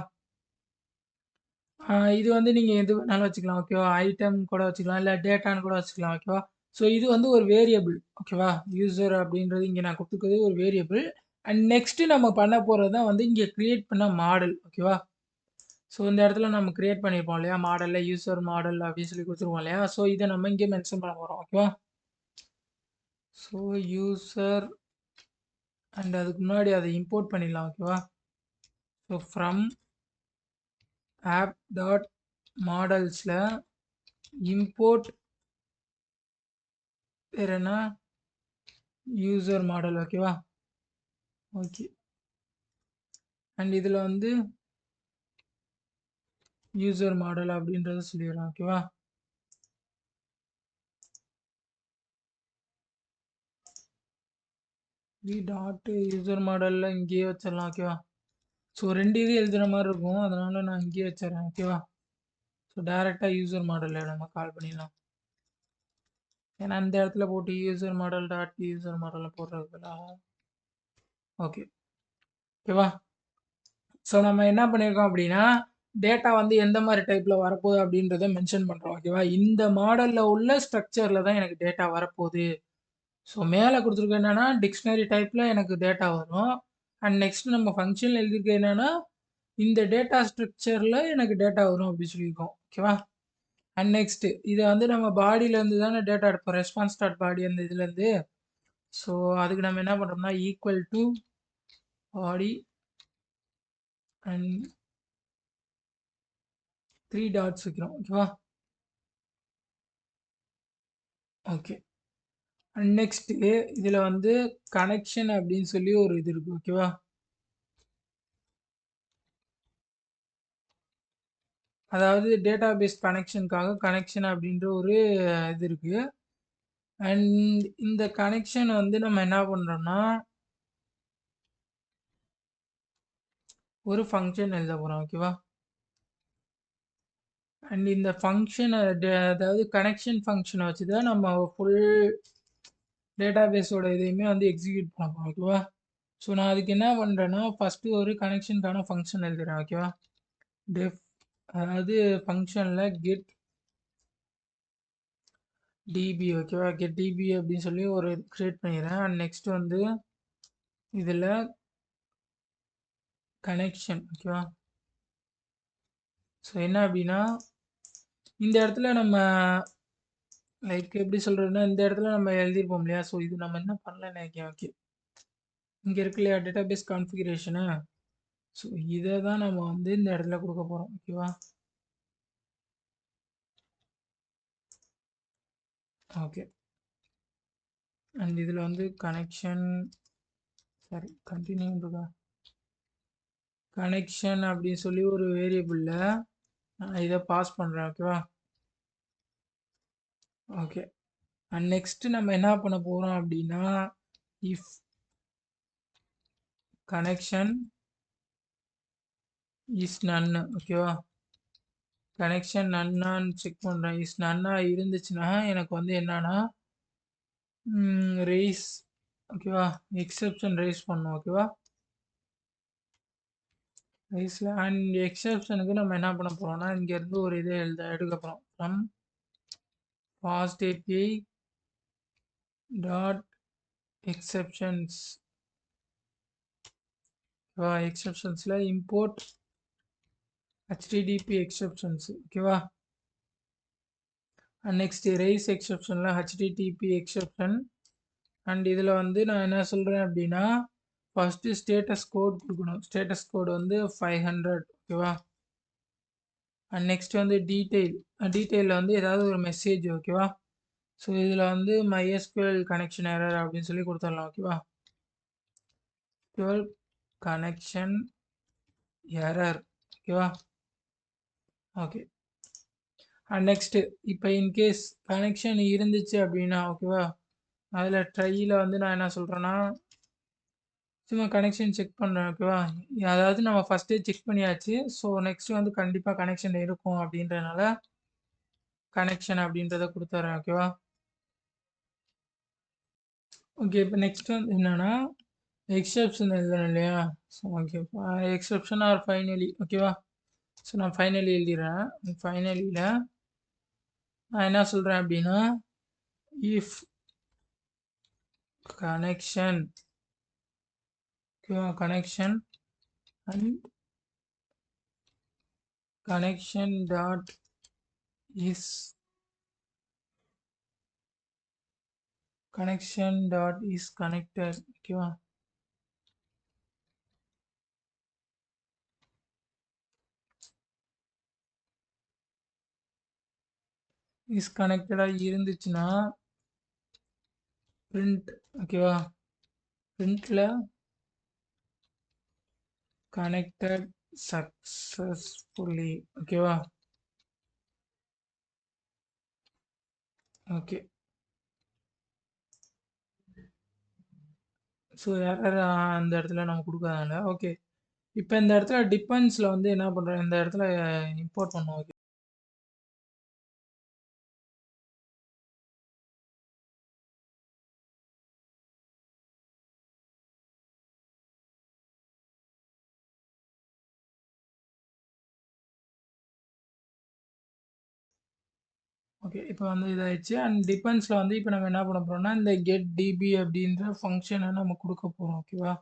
இது வந்து நீங்க எது வேணாலும் வச்சுக்கலாம் ஓகேவா? ஐட்டம் கூட வச்சுக்கலாம். இல்ல டேட்டான்னு கூட வச்சுக்கலாம் ஓகேவா? ஸோ இது வந்து ஒரு வேரியபிள் ஓகேவா? யூசர் அப்படின்றது இங்க நான் குடுத்துருக்கிறது ஒரு வேரியபிள். அண்ட் நெக்ஸ்ட் நம்ம பண்ண போறது தான் வந்து இங்க கிரியேட் பண்ண மாடல் ஓகேவா? ஸோ இந்த இடத்துல நம்ம கிரியேட் பண்ணியிருப்போம் இல்லையா? மாடல்ல யூசர் மாடல் அப்படின்னு சொல்லி குடுத்துருப்போம் இல்லையா? ஸோ இத நம்ம இங்க மென்ஷன் பண்ண போறோம் ஓகேவா? ஸோ யூசர் அண்ட் அதுக்கு முன்னாடி அத இம்போர்ட் பண்ணிடலாம் ஓகேவா? ஸோ ஃப்ரம் ஆப் டாட் மாடல்ஸ்ல இம்போர்ட் பேர் என்ன? யூசர் மாடல் ஓகேவா? ஓகே. அண்ட் இதுல வந்து யூசர் மாடல் அப்படின்றத சொல்லிடுறேன் ஓகேவா? டாட் யூசர் மாடல்ல இங்கேயே வச்சிடலாம் ஓகேவா? ஸோ 2 இது எழுதுற மாதிரி இருக்கும். அதனால நான் இங்கேயே வச்சிடறேன் ஓகேவா? ஸோ டைரக்டா யூசர் மாடல்ல நம்ம கால் பண்ணிடலாம். ஏன்னா இந்த இடத்துல போட்டு user model dot user model போடுறதுல ஓகே ஓகேவா? ஸோ நம்ம என்ன பண்ணியிருக்கோம் அப்படின்னா, டேட்டா வந்து எந்த மாரி டைப்ல வரப்போகுது அப்படின்றத மென்ஷன் பண்றோம் ஓகேவா? இந்த மாடல்ல உள்ள ஸ்ட்ரக்சர்ல தான் எனக்கு டேட்டா வரப்போகுது. ஸோ மேல குடுத்துருக்க என்னன்னா, டிக்ஷனரி டைப்ல எனக்கு டேட்டா வரும். அண்ட் நெக்ஸ்ட் நம்ம ஃபங்ஷன்ல எழுதியிருக்க என்னன்னா, இந்த டேட்டா ஸ்ட்ரக்சர்ல எனக்கு டேட்டா வரும் அப்படி சொல்லியிருக்கோம். ஓகேவா? அண்ட் நெக்ஸ்ட் இத வந்து நம்ம பாடியில இருந்து தானே டேட்டா எடுப்போம். ரெஸ்பான்ஸ் டாட் பாடி அந்த இதுலேருந்து. ஸோ அதுக்கு நம்ம என்ன பண்றோம்னா, equal to body and 3 dots வைக்கிறோம். ஓகேவா? ஓகே. அண்ட் நெக்ஸ்ட் இதுல வந்து கனெக்ஷன் அப்படின்னு சொல்லி ஒரு இது இருக்கு. ஓகேவா? அதாவது டேட்டாபேஸ் கனெக்ஷனுக்காக கனெக்ஷன் அப்படின்ற ஒரு இது இருக்கு. அண்ட் இந்த கனெக்ஷன் வந்து நம்ம என்ன பண்றோம்னா, ஒரு ஃபங்ஷன் எழுத போறோம். ஓகேவா? அண்ட் இந்த ஃபங்ஷன் அதாவது கனெக்ஷன் ஃபங்ஷனை வச்சு தான் நம்ம ஃபுல் டேட்டாபேஸோட இதையுமே வந்து எக்ஸிக்யூட் பண்ண போறோம். ஓகேவா? ஸோ நான் அதுக்கு என்ன பண்றேன்னா, ஃபர்ஸ்ட் ஒரு கனெக்ஷனுக்கான ஃபங்ஷன் எழுதுறேன். ஓகேவா? டெஃப் அதாவது ஃபங்ஷன்ல கெட் டிபி ஓகேவா? கெட் டிபி அப்படின்னு சொல்லி ஒரு கிரியேட் பண்ணிடுறேன். அண்ட் நெக்ஸ்ட் வந்து இதுல கனெக்ஷன் ஓகேவா? ஸோ என்ன அப்படின்னா, இந்த இடத்துல நம்ம லைக் எப்படி சொல்றதுன்னா, இந்த இடத்துல நம்ம எழுதியிருப்போம் இல்லையா? ஸோ இது நம்ம என்ன பண்ணலன்னு நினைக்கிறேன். ஓகே. இங்க இருக்கு இல்லையா டேட்டாபேஸ் கான்ஃபிகரேஷனு. ஸோ இதை தான் நம்ம வந்து இந்த இடத்துல கொடுக்க போறோம். ஓகேவா? ஓகே. அண்ட் இதுல வந்து கனெக்ஷன் சாரி கண்டினியூ இருக்கா கனெக்ஷன் அப்படின்னு சொல்லி ஒரு வேரியபிள்ல நான் இதை பாஸ் பண்றேன். ஓகேவா? ஓகே. அண்ட் நெக்ஸ்ட் நம்ம என்ன பண்ண போறோம் அப்படின்னா, இஃப் கனெக்ஷன் இஸ் நன் ஓகேவா? கனெக்ஷன் நன்னான்னு செக் பண்றேன். இஸ் நன்னா இருந்துச்சுன்னா எனக்கு வந்து என்னன்னா ரைஸ் ஓகேவா? எக்ஸெப்ஷன் ரைஸ் பண்ணும். ஓகேவா? ரைஸ்ல அண்ட் எக்ஸெப்ஷனுக்கு நம்ம என்ன பண்ண போறோம்னா, இங்க இருந்து ஒரு இதை எடுக்க போறோம். From fast API dot exceptions ஓகேவா? எக்ஸெப்ஷன்ஸ்ல இம்போர்ட் http எக்ஸெப்ஷன்ஸ் ஓகேவா? அண்ட் நெக்ஸ்ட் ரைஸ் எக்ஸெப்ஷன்ல http எக்ஸெப்ஷன் அண்ட் இதில் வந்து நான் என்ன சொல்கிறேன் அப்படின்னா, ஃபஸ்ட்டு ஸ்டேட்டஸ் கோட் கொடுக்கணும். ஸ்டேட்டஸ் கோட் வந்து 500 ஓகேவா? அண்ட் நெக்ஸ்ட் வந்து டீட்டெயிலில் வந்து ஏதாவது ஒரு மெசேஜ் ஓகேவா? ஸோ இதில் வந்து MySQL கனெக்ஷன் எரர் அப்படின்னு சொல்லி கொடுத்துடலாம். ஓகேவா? SQL கனெக்ஷன் எரர் ஓகேவா? ஓகே. அண்ட் நெக்ஸ்ட்டு இப்போ இன்கேஸ் கனெக்ஷன் இருந்துச்சு அப்படின்னா ஓகேவா? அதில் ட்ரையில் வந்து நான் என்ன சொல்கிறேன்னா, சும்மா கனெக்ஷன் செக் பண்ணுறேன் ஓகேவா. அதாவது நம்ம ஃபஸ்ட்டே செக் பண்ணியாச்சு. ஸோ நெக்ஸ்ட் வந்து கண்டிப்பாக கனெக்ஷன் இருக்கும் அப்படின்றனால கனெக்ஷன் அப்படின்றத கொடுத்துட்றேன் ஓகேவா. ஓகே இப்போ நெக்ஸ்ட் வந்து என்னன்னா எக்ஸெப்ஷன் எழுதணும் இல்லையா. So okay exception or finally ஓகேவா. ஸோ நான் ஃபைனலி எழுதிடுறேன். ஃபைனலியில் நான் என்ன சொல்கிறேன் அப்படின்னா இஃப் கனெக்ஷன் ஓகேவா connection and connection dot is connection dot is connected ஓகேவா. இஸ் கனெக்டடாக இருந்துச்சுன்னா பிரிண்ட் ஓகேவா. பிரிண்டில் கனெக்டட் சக்ஸஸ்ஃபுல்லி ஓகேவா. ஓகே ஸோ எரர் அந்த இடத்துல நம்ம கொடுக்காதனால ஓகே. இப்போ இந்த இடத்துல டிபெண்ட்ஸில் வந்து என்ன பண்ணுறோம் இந்த இடத்துல இம்போர்ட் பண்ணோம் ஓகே. ஓகே இப்போ வந்து இதாகிடுச்சு. அண்ட் டிபெண்ட்ஸில் வந்து இப்போ நம்ம என்ன பண்ண போகிறோம்னா இந்த கெட் டிபி அப்படின்ற ஃபங்க்ஷனை நம்ம கொடுக்க போகிறோம் ஓகேவா.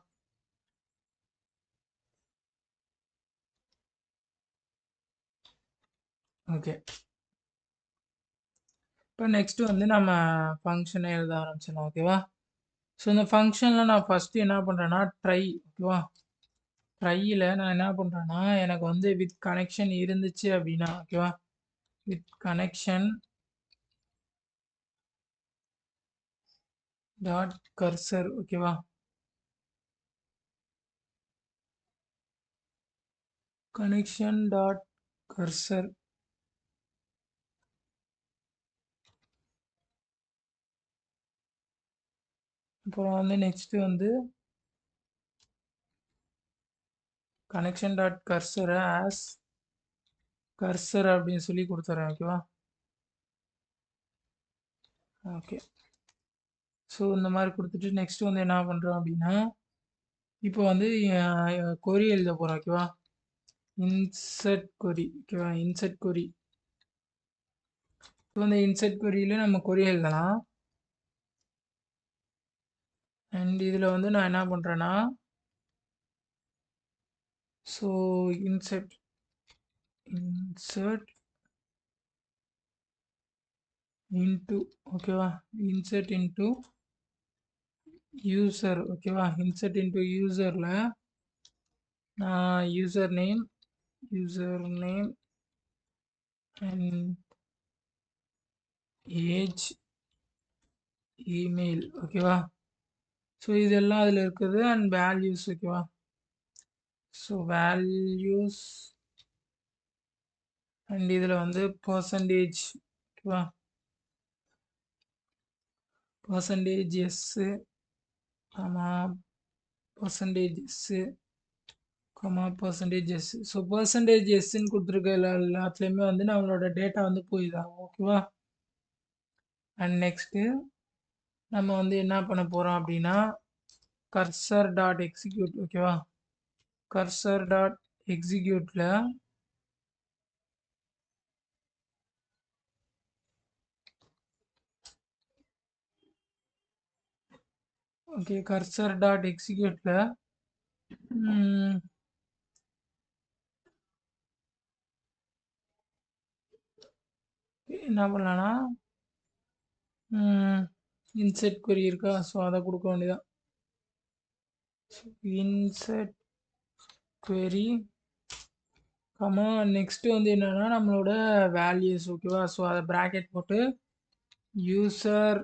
ஓகே இப்போ நெக்ஸ்ட் வந்து நம்ம ஃபங்க்ஷனை எழுத ஆரம்பிச்சிடலாம் ஓகேவா. ஸோ இந்த ஃபங்க்ஷனில் நான் ஃபஸ்ட்டு என்ன பண்ணுறேன்னா ட்ரை ஓகேவா. ட்ரையில் நான் என்ன பண்ணுறேன்னா எனக்கு வந்து வித் கனெக்ஷன் இருந்துச்சு அப்படின்னா ஓகேவா. வித் கனெக்ஷன் டாட் கர்சர் ஓகேவா. கனெக்ஷன் டாட் கர்சர் அப்புறம் வந்து நெக்ஸ்ட்டு வந்து கனெக்ஷன் டாட் கர்சரை ஆஸ் கர்சர் அப்படின்னு சொல்லி கொடுத்துட்றேன் ஓகேவா. ஓகே ஸோ இந்த மாதிரி கொடுத்துட்டு நெக்ஸ்ட் வந்து என்ன பண்ணுறோம் அப்படின்னா இப்போ வந்து கொரி எழுத போகிறோம் ஓகேவா. இன்சர்ட் கொரி ஓகேவா. இன்சர்ட் கொரி இப்போ இந்த இன்சர்ட் கொரியில் நம்ம கொரி எழுதலாம். அண்ட் இதில் வந்து நான் என்ன பண்ணுறேன்னா ஸோ இன்சர்ட் இன்டு ஓகேவா. இன்சர்ட் இன்டு யூசர் ஓகேவா. இன்சர்ட் இன்டு யூசரில் நான் user name and age email ஓகேவா. ஸோ இதெல்லாம் அதில் இருக்குது அண்ட் வேல்யூஸ் ஓகேவா. ஸோ வேல்யூஸ் அண்ட் இதில் வந்து பர்சன்டேஜ் ஓகேவா. பர்சன்டேஜ் எஸ்ஸு ஆமாம் percentage S percentage S. So percentage எஸ்ன்னு கொடுத்துருக்க எல்லாத்துலேயுமே வந்து நம்மளோட டேட்டா வந்து போயிதான் ஓகேவா. அண்ட் நெக்ஸ்ட்டு நம்ம வந்து என்ன பண்ண போகிறோம் அப்படின்னா கர்சர் டாட் எக்ஸிக்யூட் ஓகேவா. கர்சர் டாட் எக்ஸிக்யூட்டில் ஓகே கர்சர் டாட் எக்ஸிக்யூட்டில் என்ன பண்ணலான்னா இன்செர்ட் query இருக்கா. ஸோ அதை கொடுக்க வேண்டியதான். இன்செர்ட் query கமா நெக்ஸ்ட் வந்து என்னன்னா நம்மளோட வேல்யூஸ் ஓகேவா. ஸோ அதை ப்ராக்கெட் போட்டு யூசர்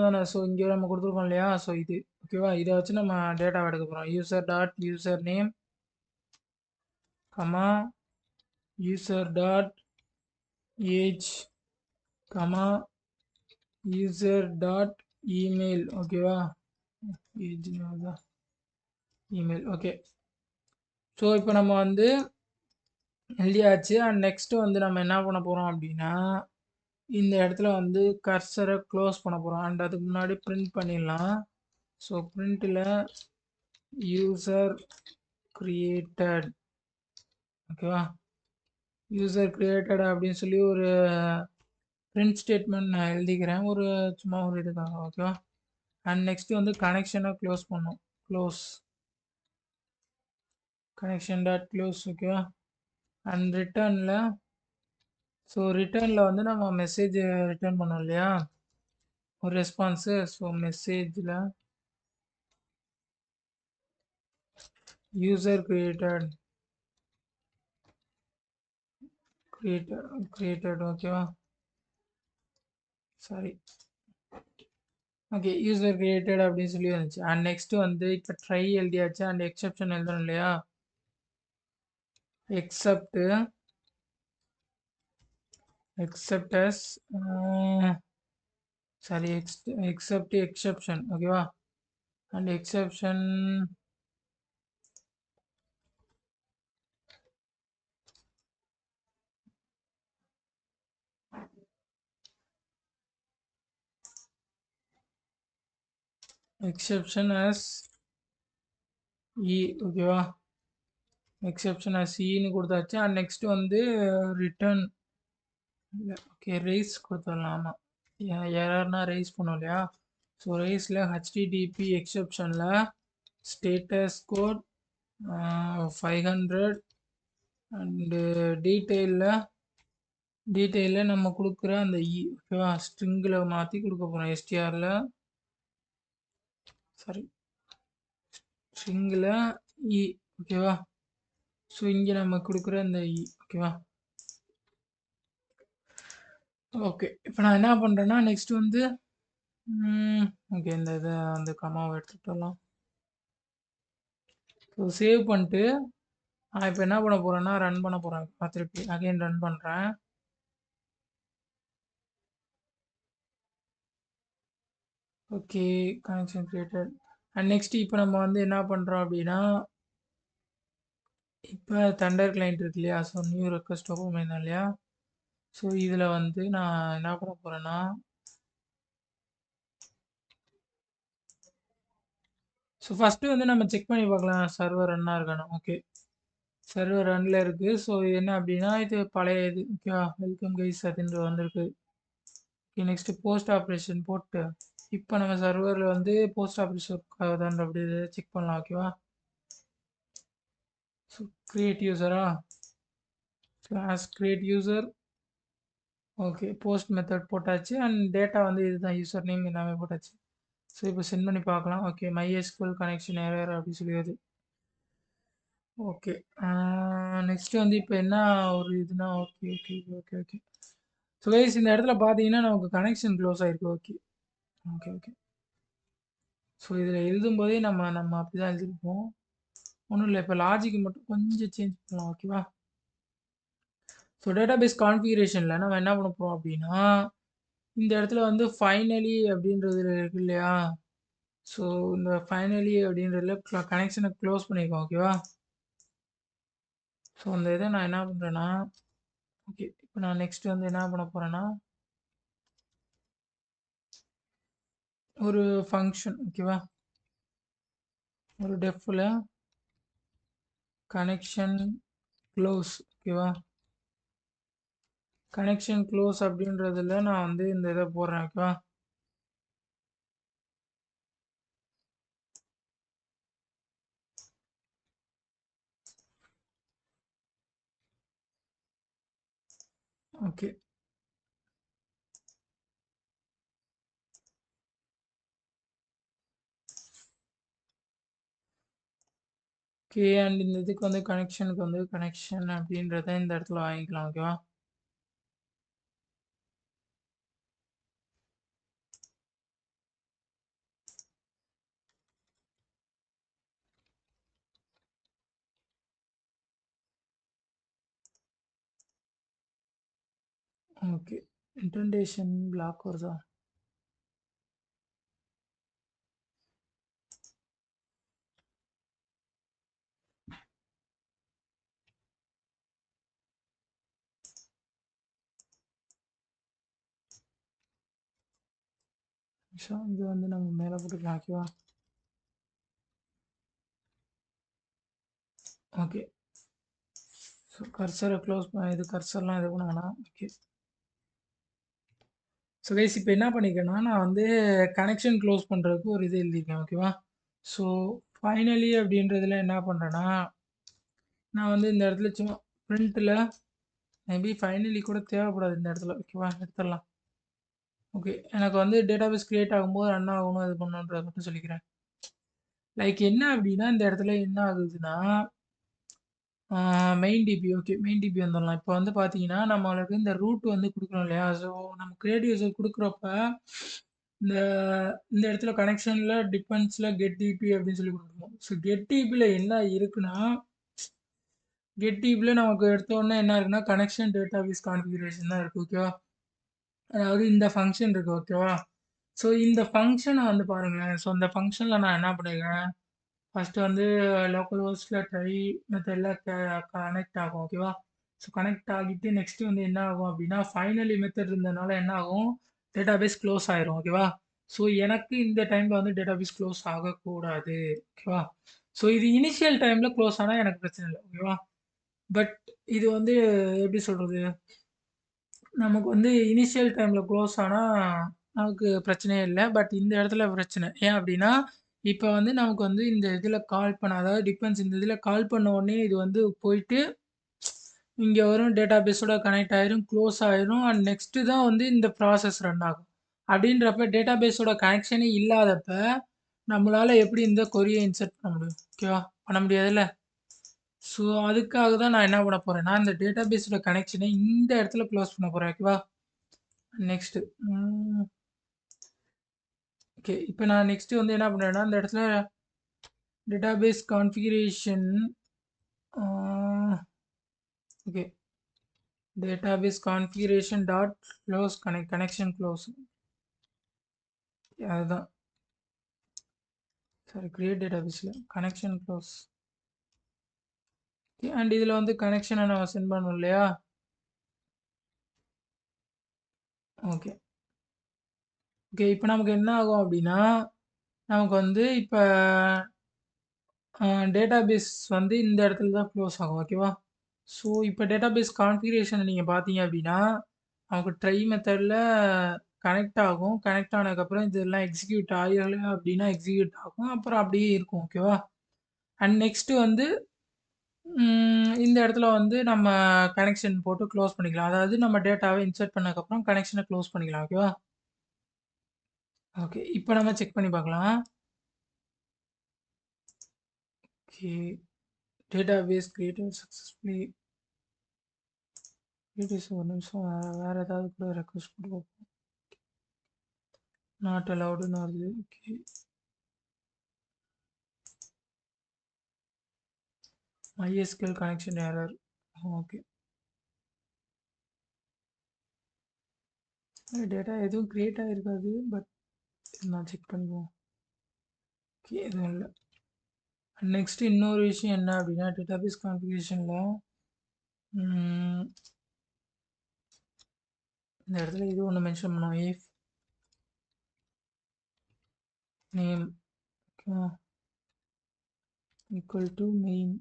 தானே. ஸோ இங்கே நம்ம கொடுத்துருக்கோம் இல்லையா. ஸோ இது ஓகேவா. இதை வச்சு நம்ம டேட்டாவை எடுக்க போகிறோம். User dot user name comma user dot age comma user dot email ஓகேவா. Age email. ஓகே. ஸோ இப்போ நம்ம வந்து எழுதியாச்சு. அண்ட் நெக்ஸ்ட் வந்து நம்ம என்ன பண்ண போறோம் அப்படின்னா, இந்த இடத்துல வந்து கர்சரை க்ளோஸ் பண்ண போறோம். அண்ட் அதுக்கு முன்னாடி பிரிண்ட் பண்ணிடலாம். ஸோ பிரிண்ட்ல யூசர் கிரியேட்டட், ஓகேவா? யூசர் கிரியேட்டட் அப்படின்னு சொல்லி ஒரு பிரிண்ட் ஸ்டேட்மெண்ட் நான் எழுதிக்கிறேன். ஒரு சும்மா ஒரு இதுக்காக, ஓகேவா? அண்ட் நெக்ஸ்ட் வந்து கனெக்ஷனை க்ளோஸ் பண்ணோம். க்ளோஸ் கனெக்ஷன் டாட் க்ளோஸ், ஓகேவா? அண்ட் ரிட்டர்னில், ஸோ ரிட்டர்னில் வந்து நம்ம மெசேஜ் ரிட்டர்ன் பண்ணோம் இல்லையா, ஒரு ரெஸ்பான்ஸு. ஸோ மெசேஜில் யூசர் கிரியேட்டட், ஓகேவா? சாரி, ஓகே, யூசர் கிரியேட்டட் அப்படின்னு சொல்லி வந்துச்சு. அண்ட் நெக்ஸ்ட் வந்து இப்போ ட்ரை எழுதியாச்சு. அண்ட் எக்ஸெப்ஷன் எழுதணும் இல்லையா, accept as sorry accept exception, ஓகேவா? அண்ட் எக்ஸெப்ஷன் as ஓகேவா? எக்ஸெப்ஷன் as ன்னு கொடுத்தாச்சு. அண்ட் நெக்ஸ்ட் வந்து ரிட்டர்ன், ஓகே, ரைஸ் கொடுத்துடலாம். ஆமாம், எரர்னா ரைஸ் பண்ணோம் இல்லையா, ஸோ ரைஸில் ஹெச்டிடிபி எக்ஸெப்ஷனில் ஸ்டேட்டஸ் கோட் 500 அண்டு டீட்டெயிலில் நம்ம கொடுக்குற அந்த ஓகேவா, ஸ்ட்ரிங்கில் மாற்றி கொடுக்க போகிறோம். எஸ்டிஆரில், சாரி, ஸ்ட்ரிங்கில் ஓகேவா? ஸோ இங்கே நம்ம கொடுக்குற அந்த ஓகேவா? ஓகே, இப்போ நான் என்ன பண்ணுறேன்னா நெக்ஸ்ட் வந்து ஓகே, இந்த இதை வந்து கமாவை எடுத்துகிட்டலாம். ஸோ சேவ் பண்ணிட்டு நான் இப்போ என்ன பண்ண போகிறேன்னா ரன் பண்ண போகிறேன். திருப்பி அகைன் ரன் பண்ணுறேன். Okay, connection created. And next இப்போ நம்ம வந்து என்ன பண்ணுறோம் அப்படின்னா, இப்போ தண்டர் கிளைண்ட் இருக்கு இல்லையா, ஸோ நியூ ரெக்வஸ்ட் ஓப்பன் பண்ணேன் இல்லையா, ஸோ இதில் வந்து நான் என்ன பண்ண போகிறேன்னா, ஸோ ஃபஸ்ட்டு வந்து நம்ம செக் பண்ணி பார்க்கலாம் சர்வர் ரன்னாக இருக்கானு. ஓகே, சர்வர் ரன்னில் இருக்குது. ஸோ இது என்ன அப்படின்னா, இது பழைய இது, ஓகேவா? வெல்கம் கைஸ் அப்படின்ற வந்திருக்கு. ஓகே, நெக்ஸ்ட்டு போஸ்ட் ஆப்ரேஷன் போட்டு இப்போ நம்ம சர்வரில் வந்து போஸ்ட் ஆப்ரேஷன் தான் அப்படி செக் பண்ணலாம், ஓகேவா? ஸோ கிரியேட் யூசரா, class create user, okay, post method போட்டாச்சு. அண்ட் டேட்டா வந்து இதுதான், யூசர் நேம் எல்லாமே போட்டாச்சு. ஸோ இப்போ சென்ட் பண்ணி பார்க்கலாம். ஓகே, MySQL கனெக்ஷன் எரர் அப்படி சொல்லி வருது. ஓகே, நெக்ஸ்ட் வந்து இப்போ என்ன ஒரு இதுனா, okay okay okay okay. So guys இந்த இடத்துல பார்த்தீங்கன்னா நமக்கு கனெக்ஷன் க்ளோஸ் ஆயிருக்கு. Okay okay okay. ஸோ இதில் எழுதும்போதே நம்ம நம்ம அப்படி தான் எழுதிருப்போம். ஒன்றும் இல்லை, இப்போ லாஜிக் மட்டும் கொஞ்சம் சேஞ்ச் பண்ணலாம், ஓகேவா? ஸோ டேட்டாபேஸ் கான்ஃபிகரேஷனில் நம்ம என்ன பண்ண போகிறோம் அப்படின்னா, இந்த இடத்துல வந்து ஃபைனலி அப்படின்றது இருக்கு இல்லையா, ஸோ இந்த ஃபைனலி அப்படின்றதுல கனெக்ஷனை க்ளோஸ் பண்ணியிருக்கோம், ஓகேவா? ஸோ அந்த இதை நான் என்ன பண்ணுறேன்னா, ஓகே, இப்போ நான் நெக்ஸ்ட் வந்து என்ன பண்ண போகிறேன்னா, ஒரு ஃபங்க்ஷன், ஓகேவா, ஒரு டெஃபில் கனெக்ஷன் க்ளோஸ், ஓகேவா? கனெக்ஷன் க்ளோஸ் அப்படின்றதுல நான் வந்து இந்த இதை போடுறேன், ஓகேவா? Okay, okay. அண்ட் இந்த இதுக்கு வந்து கனெக்ஷனுக்கு வந்து கனெக்ஷன் அப்படின்றத இந்த இடத்துல வாங்கிக்கலாம், ஓகேவா? ஓகே, இன்டென்டேஷன் பிளாக் வருதா? ஸோ இது வந்து நம்ம மேலே போட்டுக்கலாம் ஓகேவா. ஓகே. ஸோ கர்சரை க்ளோஸ் இது கர்சர்லாம் இது பண்ண வேணாம். ஓகே. ஸோ கைஸ் இப்போ என்ன பண்ணியிருக்கேன்னா நான் வந்து கனெக்ஷன் க்ளோஸ் பண்ணுறதுக்கு ஒரு இது எழுதியிருக்கேன் ஓகேவா. ஸோ ஃபைனலி அப்படின்றதுல என்ன பண்ணுறேன்னா நான் வந்து இந்த இடத்துல சும்மா பிரிண்ட்டில் மேபி ஃபைனலி கூட தேவைப்படாது இந்த இடத்துல ஓகேவா, எடுத்துடலாம். ஓகே, எனக்கு வந்து டேட்டாபேஸ் கிரியேட் ஆகும்போது ரன் ஆகணும் இது பண்ணணுன்றதை மட்டும் சொல்லிக்கிறேன். லைக் என்ன அப்படின்னா இந்த இடத்துல என்ன ஆகுதுன்னா main DB. Okay, main DB வந்துடலாம். இப்போ வந்து பார்த்தீங்கன்னா நம்மளுக்கு இந்த ரூட் வந்து கொடுக்குறோம் இல்லையா. ஸோ நம்ம கிரியேட் யூசர் கொடுக்குறப்ப இந்த இந்த இடத்துல கனெக்ஷனில் டிபெண்ட்ஸில் கெட் டிபி அப்படின்னு சொல்லி கொடுக்கணும். ஸோ கெட் டிபியில் என்ன இருக்குன்னா கெட் டிபியில் நமக்கு எடுத்த உடனே என்ன இருக்குன்னா கனெக்ஷன் டேட்டாபேஸ் கான்ஃபிகரேஷன் தான் இருக்குது ஓகேவா. அதாவது இந்த ஃபங்க்ஷன் இருக்குது ஓகேவா. ஸோ இந்த ஃபங்க்ஷனை வந்து பாருங்களேன். ஸோ இந்த ஃபங்க்ஷனில் நான் என்ன பண்ணியிருக்கேன், ஃபஸ்ட்டு வந்து லோக்கல் ஹோஸ்ட்டில் ட்ரை மெத்தடில் கனெக்ட் ஆகும் ஓகேவா. ஸோ கனெக்ட் ஆகிட்டு நெக்ஸ்ட்டு வந்து என்ன ஆகும் அப்படின்னா ஃபைனலி மெத்தட் இருந்ததுனால என்ன ஆகும், டேட்டாபேஸ் க்ளோஸ் ஆயிரும் ஓகேவா. ஸோ எனக்கு இந்த டைமில் வந்து டேட்டாபேஸ் க்ளோஸ் ஆகக்கூடாது ஓகேவா. ஸோ இது இனிஷியல் டைமில் க்ளோஸ் ஆனால் எனக்கு பிரச்சனை இல்லை ஓகேவா. பட் இது வந்து எப்படி சொல்கிறது, நமக்கு வந்து இனிஷியல் டைமில் க்ளோஸ் ஆனால் நமக்கு பிரச்சனையே இல்லை. பட் இந்த இடத்துல பிரச்சனை ஏன் அப்படின்னா இப்போ வந்து நமக்கு வந்து இந்த இதில் கால் பண்ண அதாவது டிபெண்ட்ஸ் இந்த இதில் கால் பண்ண உடனே இது வந்து போயிட்டு இங்கே வரும் டேட்டாபேஸோட கனெக்ட் ஆயிரும் க்ளோஸ் ஆயிரும் அண்ட் நெக்ஸ்ட்டு தான் வந்து இந்த ப்ராசஸ் ரன் ஆகும். அப்படின்றப்ப டேட்டாபேஸோட கனெக்ஷனே இல்லாதப்ப நம்மளால் எப்படி இந்த கொரியை இன்சர்ட் பண்ண முடியும் ஓகேவா, பண்ண முடியாதுல்ல. ஸோ அதுக்காக தான் நான் என்ன பண்ண போகிறேன்னா இந்த டேட்டாபேஸோட கனெக்ஷனை இந்த இடத்துல க்ளோஸ் பண்ண போகிறேன் ஓகேவா. நெக்ஸ்ட்டு ஓகே, இப்போ நான் நெக்ஸ்ட்டு வந்து என்ன பண்ணுறேன்னா இந்த இடத்துல database configuration okay database configuration dot close connection close அதுதான். சாரி, கிரியேட் டேட்டாபேஸில் கனெக்ஷன் க்ளோஸ் அண்ட் இதில் வந்து கனெக்ஷனை நம்ம சென்ட் பண்ணணும் இல்லையா. ஓகே ஓகே இப்போ நமக்கு என்ன ஆகும் அப்படின்னா நமக்கு வந்து இப்போ டேட்டாபேஸ் வந்து இந்த இடத்துல தான் க்ளோஸ் ஆகும் ஓகேவா. ஸோ இப்போ டேட்டாபேஸ் கான்ஃபிகரேஷனை நீங்கள் பார்த்தீங்க அப்படின்னா நமக்கு ட்ரை மெத்தடில் கனெக்ட் ஆகும். கனெக்ட் ஆனதுக்கப்புறம் இதெல்லாம் எக்ஸிக்யூட் ஆகலை அப்படின்னா எக்ஸிக்யூட் ஆகும், அப்புறம் அப்படியே இருக்கும் ஓகேவா. அண்ட் நெக்ஸ்ட்டு வந்து இந்த இடத்துல வந்து நம்ம கனெக்ஷன் போட்டு க்ளோஸ் பண்ணிக்கலாம். அதாவது நம்ம டேட்டாவை இன்சர்ட் பண்ணதுக்கப்புறம் கனெக்ஷனை க்ளோஸ் பண்ணிக்கலாம் ஓகேவா. ஓகே, இப்போ நம்ம செக் பண்ணி பார்க்கலாம். Okay, database created successfully. ஒரு நிமிஷம், வேறு ஏதாவது கூட ரெக்வஸ்ட் போட்டு பார்ப்போம். நாட் அலவுடுன்னு வருது. Okay, MySQL connection error. Okay, data எதுவும் கிரியேட் ஆகிருக்காது, பட் நான் செக் பண்ணிக்குவோம். ஓகே, எதுவும் இல்லை. நெக்ஸ்ட் இன்னொரு விஷயம் என்ன அப்படின்னா டேட்டாபேஸ் கான்ஃபிகரேஷனில் இந்த இடத்துல இது ஒன்று மென்ஷன் பண்ணுவோம், if name equal to main.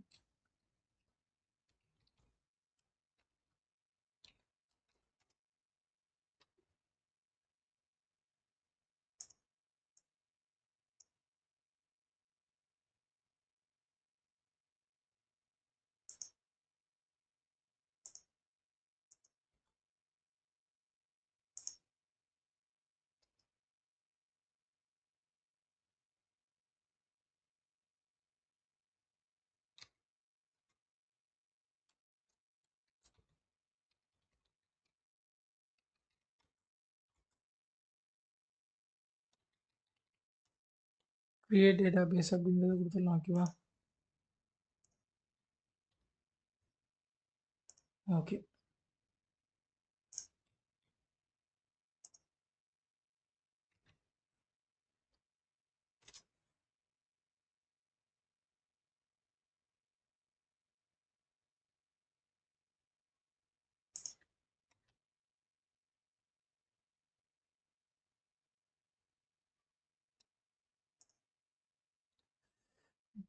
Create database அப்படின்றத கொடுத்துடலாம் ஓகேவா. Okay,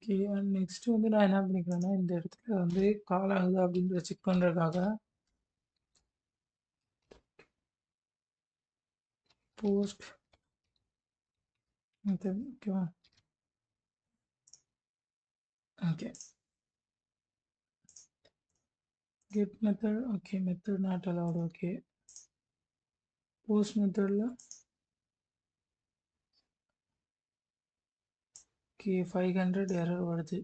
okay. நெக்ஸ்ட் வந்து நான் என்ன பண்ணிக்கிறேன்னா, இந்த இடத்துல வந்து கால் ஆகுதா அப்படின்றத செக் பண்ணுறதுக்காக போஸ்ட் மெத்தட் ஓகேவா? Okay. Get method okay. Method not allowed okay. Post மெத்தடில் ஓகே 500 எரர் வருது.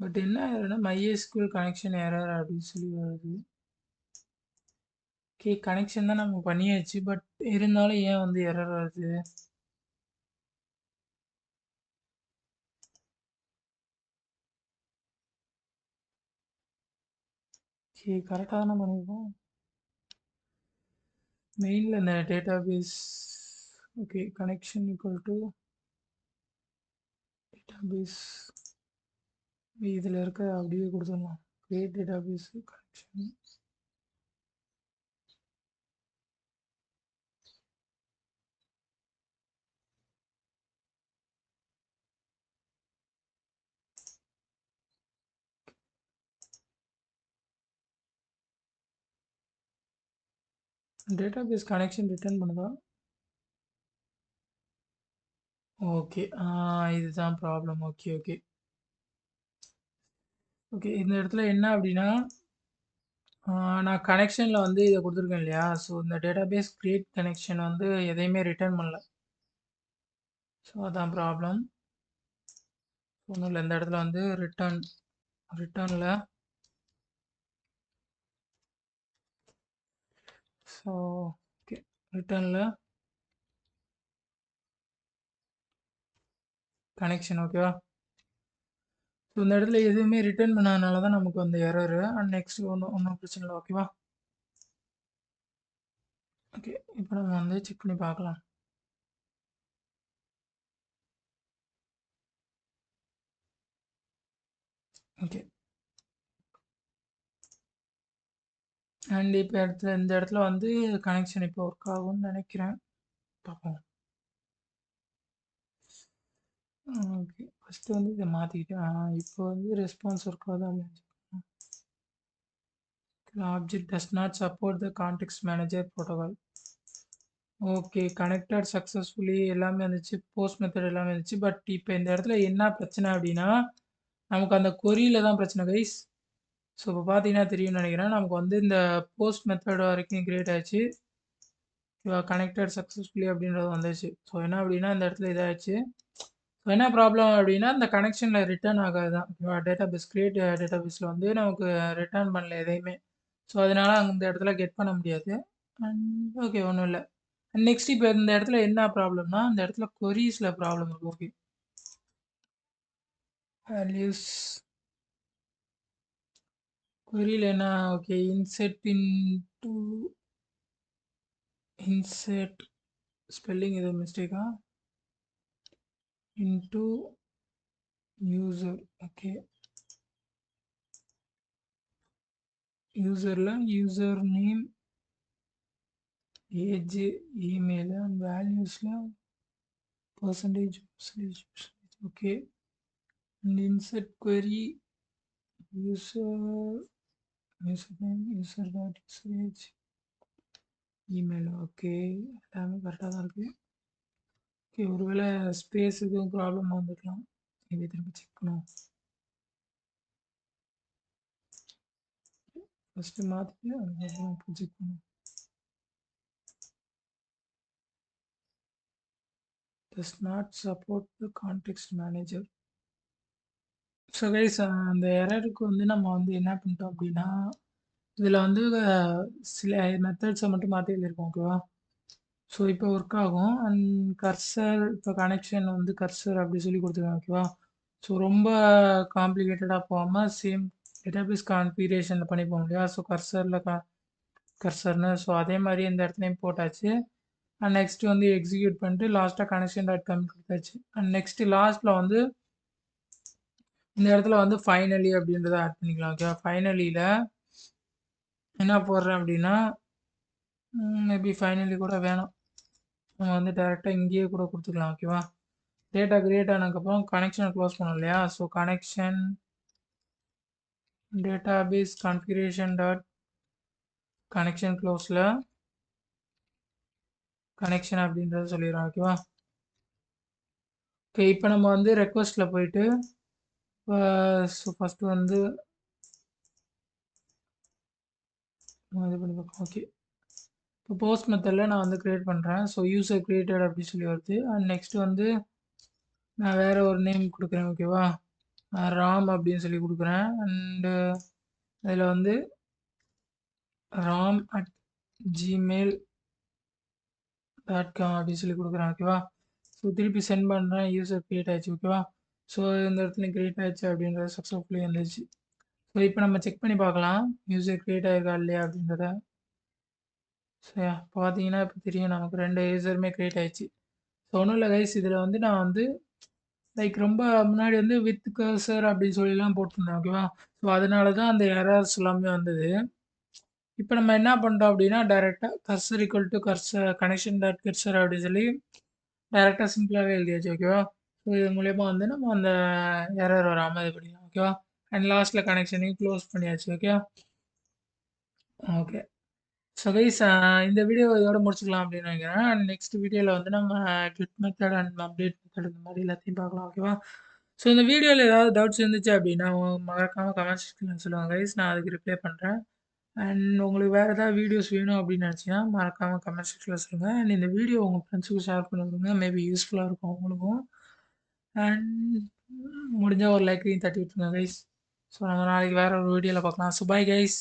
பட் என்ன எரர்னா MySQL கனெக்ஷன் எரர் அப்படின்னு சொல்லி வருது. ஓகே கனெக்ஷன் தான் நம்ம பண்ணியாச்சு. பட் இருந்தாலும் ஏன் வந்து எரர் வருது? ஓகே கரெக்டாக தானே பண்ணியிருக்கோம். மெயினில் இந்த database okay connection equal to database இதில் இருக்க அப்படியே கொடுத்துடலாம். Create database connection database connection return பண்ணுதா? ஓகே இதுதான் ப்ராப்ளம். ஓகே ஓகே ஓகே இந்த இடத்துல என்ன அப்படின்னா நான் கனெக்ஷனில் வந்து இதை கொடுத்துருக்கேன் இல்லையா? ஸோ இந்த டேட்டாபேஸ் கிரியேட் கனெக்ஷன் வந்து எதையுமே ரிட்டர்ன் பண்ணல. ஸோ அதான் ப்ராப்ளம். ஒன்றும் இல்லை. இந்த இடத்துல வந்து ரிட்டர்னில் ஸோ ஓகே ரிட்டர்னில் கனெக்ஷன் ஓகேவா? ஸோ இந்த இடத்துல எதுவுமே ரிட்டர்ன் பண்ணாதனால தான் நமக்கு அந்த எரரு. அண்ட் நெக்ஸ்ட் ஒன்றும் பிரச்சனை இல்லை ஓகேவா? ஓகே இப்போ நம்ம வந்து செக் பண்ணி பார்க்கலாம். ஓகே அண்ட் இப்போ இந்த இடத்துல வந்து கனெக்ஷன் இப்போ ஒர்க் ஆகும்னு நினைக்கிறேன். பார்ப்போம். ஓகே ஃபஸ்ட்டு வந்து இதை மாற்றிக்கிட்டேன். இப்போ வந்து ரெஸ்பான்ஸ் ஒர்க் ஆகுதா இல்லைன்னு object does not support the context manager protocol. Okay connected successfully எல்லாமே வந்துச்சு. போஸ்ட் மெத்தட் எல்லாமே வந்துச்சு. பட் இப்போ இந்த இடத்துல என்ன பிரச்சனை அப்படின்னா நமக்கு அந்த கொரியில தான் பிரச்சனை கைஸ். ஸோ இப்போ பார்த்தீங்கன்னா தெரியும்னு நினைக்கிறேன். நமக்கு வந்து இந்த போஸ்ட் மெத்தட் வரைக்கும் கிரியேட் ஆச்சு. கனெக்டட் சக்ஸஸ்ஃபுல்லி அப்படின்றது வந்துச்சு. ஸோ என்ன அப்படின்னா இந்த இடத்துல இதாகிடுச்சு. ஸோ என்ன ப்ராப்ளம் அப்படின்னா இந்த கனெக்ஷனில் ரிட்டர்ன் ஆகாது தான். டேட்டாபேஸ் கிரியேட் டேட்டாபேஸில் வந்து நமக்கு ரிட்டர்ன் பண்ணல எதையுமே. ஸோ அதனால அந்த இடத்துல கெட் பண்ண முடியாது. அண்ட் ஓகே ஒன்றும் இல்லை. நெக்ஸ்ட் இப்போ இந்த இடத்துல என்ன ப்ராப்ளம்னா இந்த இடத்துல கொரீஸில் ப்ராப்ளம் இருக்கு. ஓகே வேல்யூஸ் கொரியில் என்ன ஓகே இன்செட் ஸ்பெல்லிங் எதுவும் மிஸ்டேக்கா? இன்டு யூசர் ஓகே யூசரில் user name age email and வேல்யூஸில் percentage okay and insert query user name user dot user age email okay எல்லாமே கரெக்டாக தான் இருக்குது. ஓகே ஒருவேளை ஸ்பேஸ் எதுவும் ப்ராப்ளம் வந்துக்கலாம். இது திரும்ப செக் பண்ணுவோம். ஃபஸ்ட்டு மாற்றிட்டு அதுக்கப்புறம் செக் பண்ணுவோம். does not support the context manager. So guys அந்த எரருக்கு வந்து நம்ம வந்து என்ன பண்ணிட்டோம் அப்படின்னா இதில் வந்து சில மெத்தட்ஸை மட்டும் மாற்றி எழுதியிருக்கோம் ஓகேவா? ஸோ இப்போ ஒர்க் ஆகும். அண்ட் கர்சர் இப்போ கனெக்ஷன் வந்து கர்சர் அப்படி சொல்லி கொடுத்துருக்கேன் ஓகேவா? ஸோ ரொம்ப காம்ப்ளிகேட்டடாக போகாமல் சேம் டேட்டாபேஸ் கான்ஃபிகரேஷனில் பண்ணிப்போம் இல்லையா? ஸோ கர்சர்னு ஸோ அதே மாதிரி இந்த இடத்துலையும் போட்டாச்சு. அண்ட் நெக்ஸ்ட் வந்து எக்ஸிக்யூட் பண்ணிட்டு லாஸ்ட்டாக கனெக்ஷன் டாட் காம் கொடுத்தாச்சு. அண்ட் நெக்ஸ்ட் லாஸ்ட்டில் வந்து இந்த இடத்துல வந்து ஃபைனலி அப்படின்றத ஆட் பண்ணிக்கலாம் ஓகேவா? ஃபைனலியில் என்ன போடுறேன் அப்படின்னா மேபி ஃபைனலி கூட வேணாம். நம்ம வந்து டேரெக்டாக இங்கேயே கூட கொடுத்துக்கலாம் ஓகேவா? டேட்டா கிரியேட் ஆனதுக்கப்புறம் கனெக்ஷனை க்ளோஸ் பண்ணோம் இல்லையா? So connection database configuration dot connection க்ளோஸில் கனெக்ஷன் அப்படின்றத சொல்லிடுறோம். ஓகேவா? ஓகே, இப்போ நம்ம வந்து ரெக்வஸ்ட்டில் போயிட்டு ஸோ ஃபஸ்ட்டு வந்து இது பண்ணி பார்க்கலாம். ஓகே, இப்போ போஸ்ட் மெத்தடில் நான் வந்து க்ரியேட் பண்ணுறேன். ஸோ யூசர் க்ரியேட்டட் அப்படின்னு சொல்லி வருது. அண்ட் நெக்ஸ்ட் வந்து நான் வேறு ஒரு நேம் கொடுக்குறேன். ஓகேவா? ராம் அப்படின்னு சொல்லி கொடுக்குறேன். அண்டு அதில் வந்து ram@gmail.com அப்படின்னு சொல்லி கொடுக்குறேன். ஓகேவா? ஸோ திருப்பி சென்ட் பண்ணுறேன். யூசர் க்ரியேட் ஆயிடுச்சு. ஓகேவா? ஸோ இந்த இடத்துல க்ரியேட் ஆயிடுச்சு அப்படின்றது சக்ஸஸ்ஃபுல்லி வந்துச்சு. ஸோ இப்போ நம்ம செக் பண்ணி பார்க்கலாம் யூசர் க்ரியேட் ஆயிருக்கா இல்லையா அப்படின்றத. ஸோ இப்போ பார்த்தீங்கன்னா இப்போ தெரியும் நமக்கு 2 யூசருமே க்ரியேட் ஆயிடுச்சு. ஸோ ஒன்றும் இல்லை கைஸ், இதில் வந்து நான் வந்து லைக் ரொம்ப முன்னாடி வந்து வித் கர்சர் அப்படின்னு சொல்லிலாம் போட்டிருந்தேன். ஓகேவா? ஸோ அதனால தான் அந்த எரர்ஸ் எல்லாமே வந்தது. இப்போ நம்ம என்ன பண்ணுறோம் அப்படின்னா டைரெக்டாக cursor equal to cursor connection dot cursor அப்படின்னு சொல்லி டைரெக்டாக சிம்பிளாகவே எழுதியாச்சு. ஓகேவா? ஸோ இது மூலயமா வந்து நம்ம அந்த எரர் வராமல் இது பண்ணிக்கலாம். ஓகேவா? அண்ட் லாஸ்ட்டில் கனெக்ஷனையும் க்ளோஸ் பண்ணியாச்சு. Okay okay. ஸோ கைஸ், இந்த வீடியோ இதோட முடிச்சுக்கலாம் அப்படின்னு நினைக்கிறேன். அண்ட் நெக்ஸ்ட் வீடியோவில் வந்து நம்ம get method and update method இந்த மாதிரி எல்லாத்தையும் பார்க்கலாம். ஓகேவா? ஸோ இந்த வீடியோவில் ஏதாவது டவுட்ஸ் இருந்துச்சு அப்படின்னா மறக்காமல் கமெண்ட் செக்ஷனில் சொல்லுவாங்க கைஸ், நான் அதுக்கு ரிப்ளை பண்ணுறேன். அண்ட் உங்களுக்கு வேறு ஏதாவது வீடியோஸ் வேணும் அப்படின்னு நினச்சிங்கன்னா மறக்காமல் கமெண்ட் செக்ஷனில் சொல்லுங்கள். அண்ட் இந்த வீடியோ உங்கள் ஃப்ரெண்ட்ஸுக்கு ஷேர் பண்ணிவிடுங்க. மேபி யூஸ்ஃபுல்லாக இருக்கும் அவங்களுக்கும். அண்ட் முடிஞ்சால் ஒரு லைக்கையும் தட்டி விட்டுருங்க கைஸ். ஸோ நம்ம நாளைக்கு வேறு ஒரு வீடியோவில் பார்க்கலாம். So bye guys.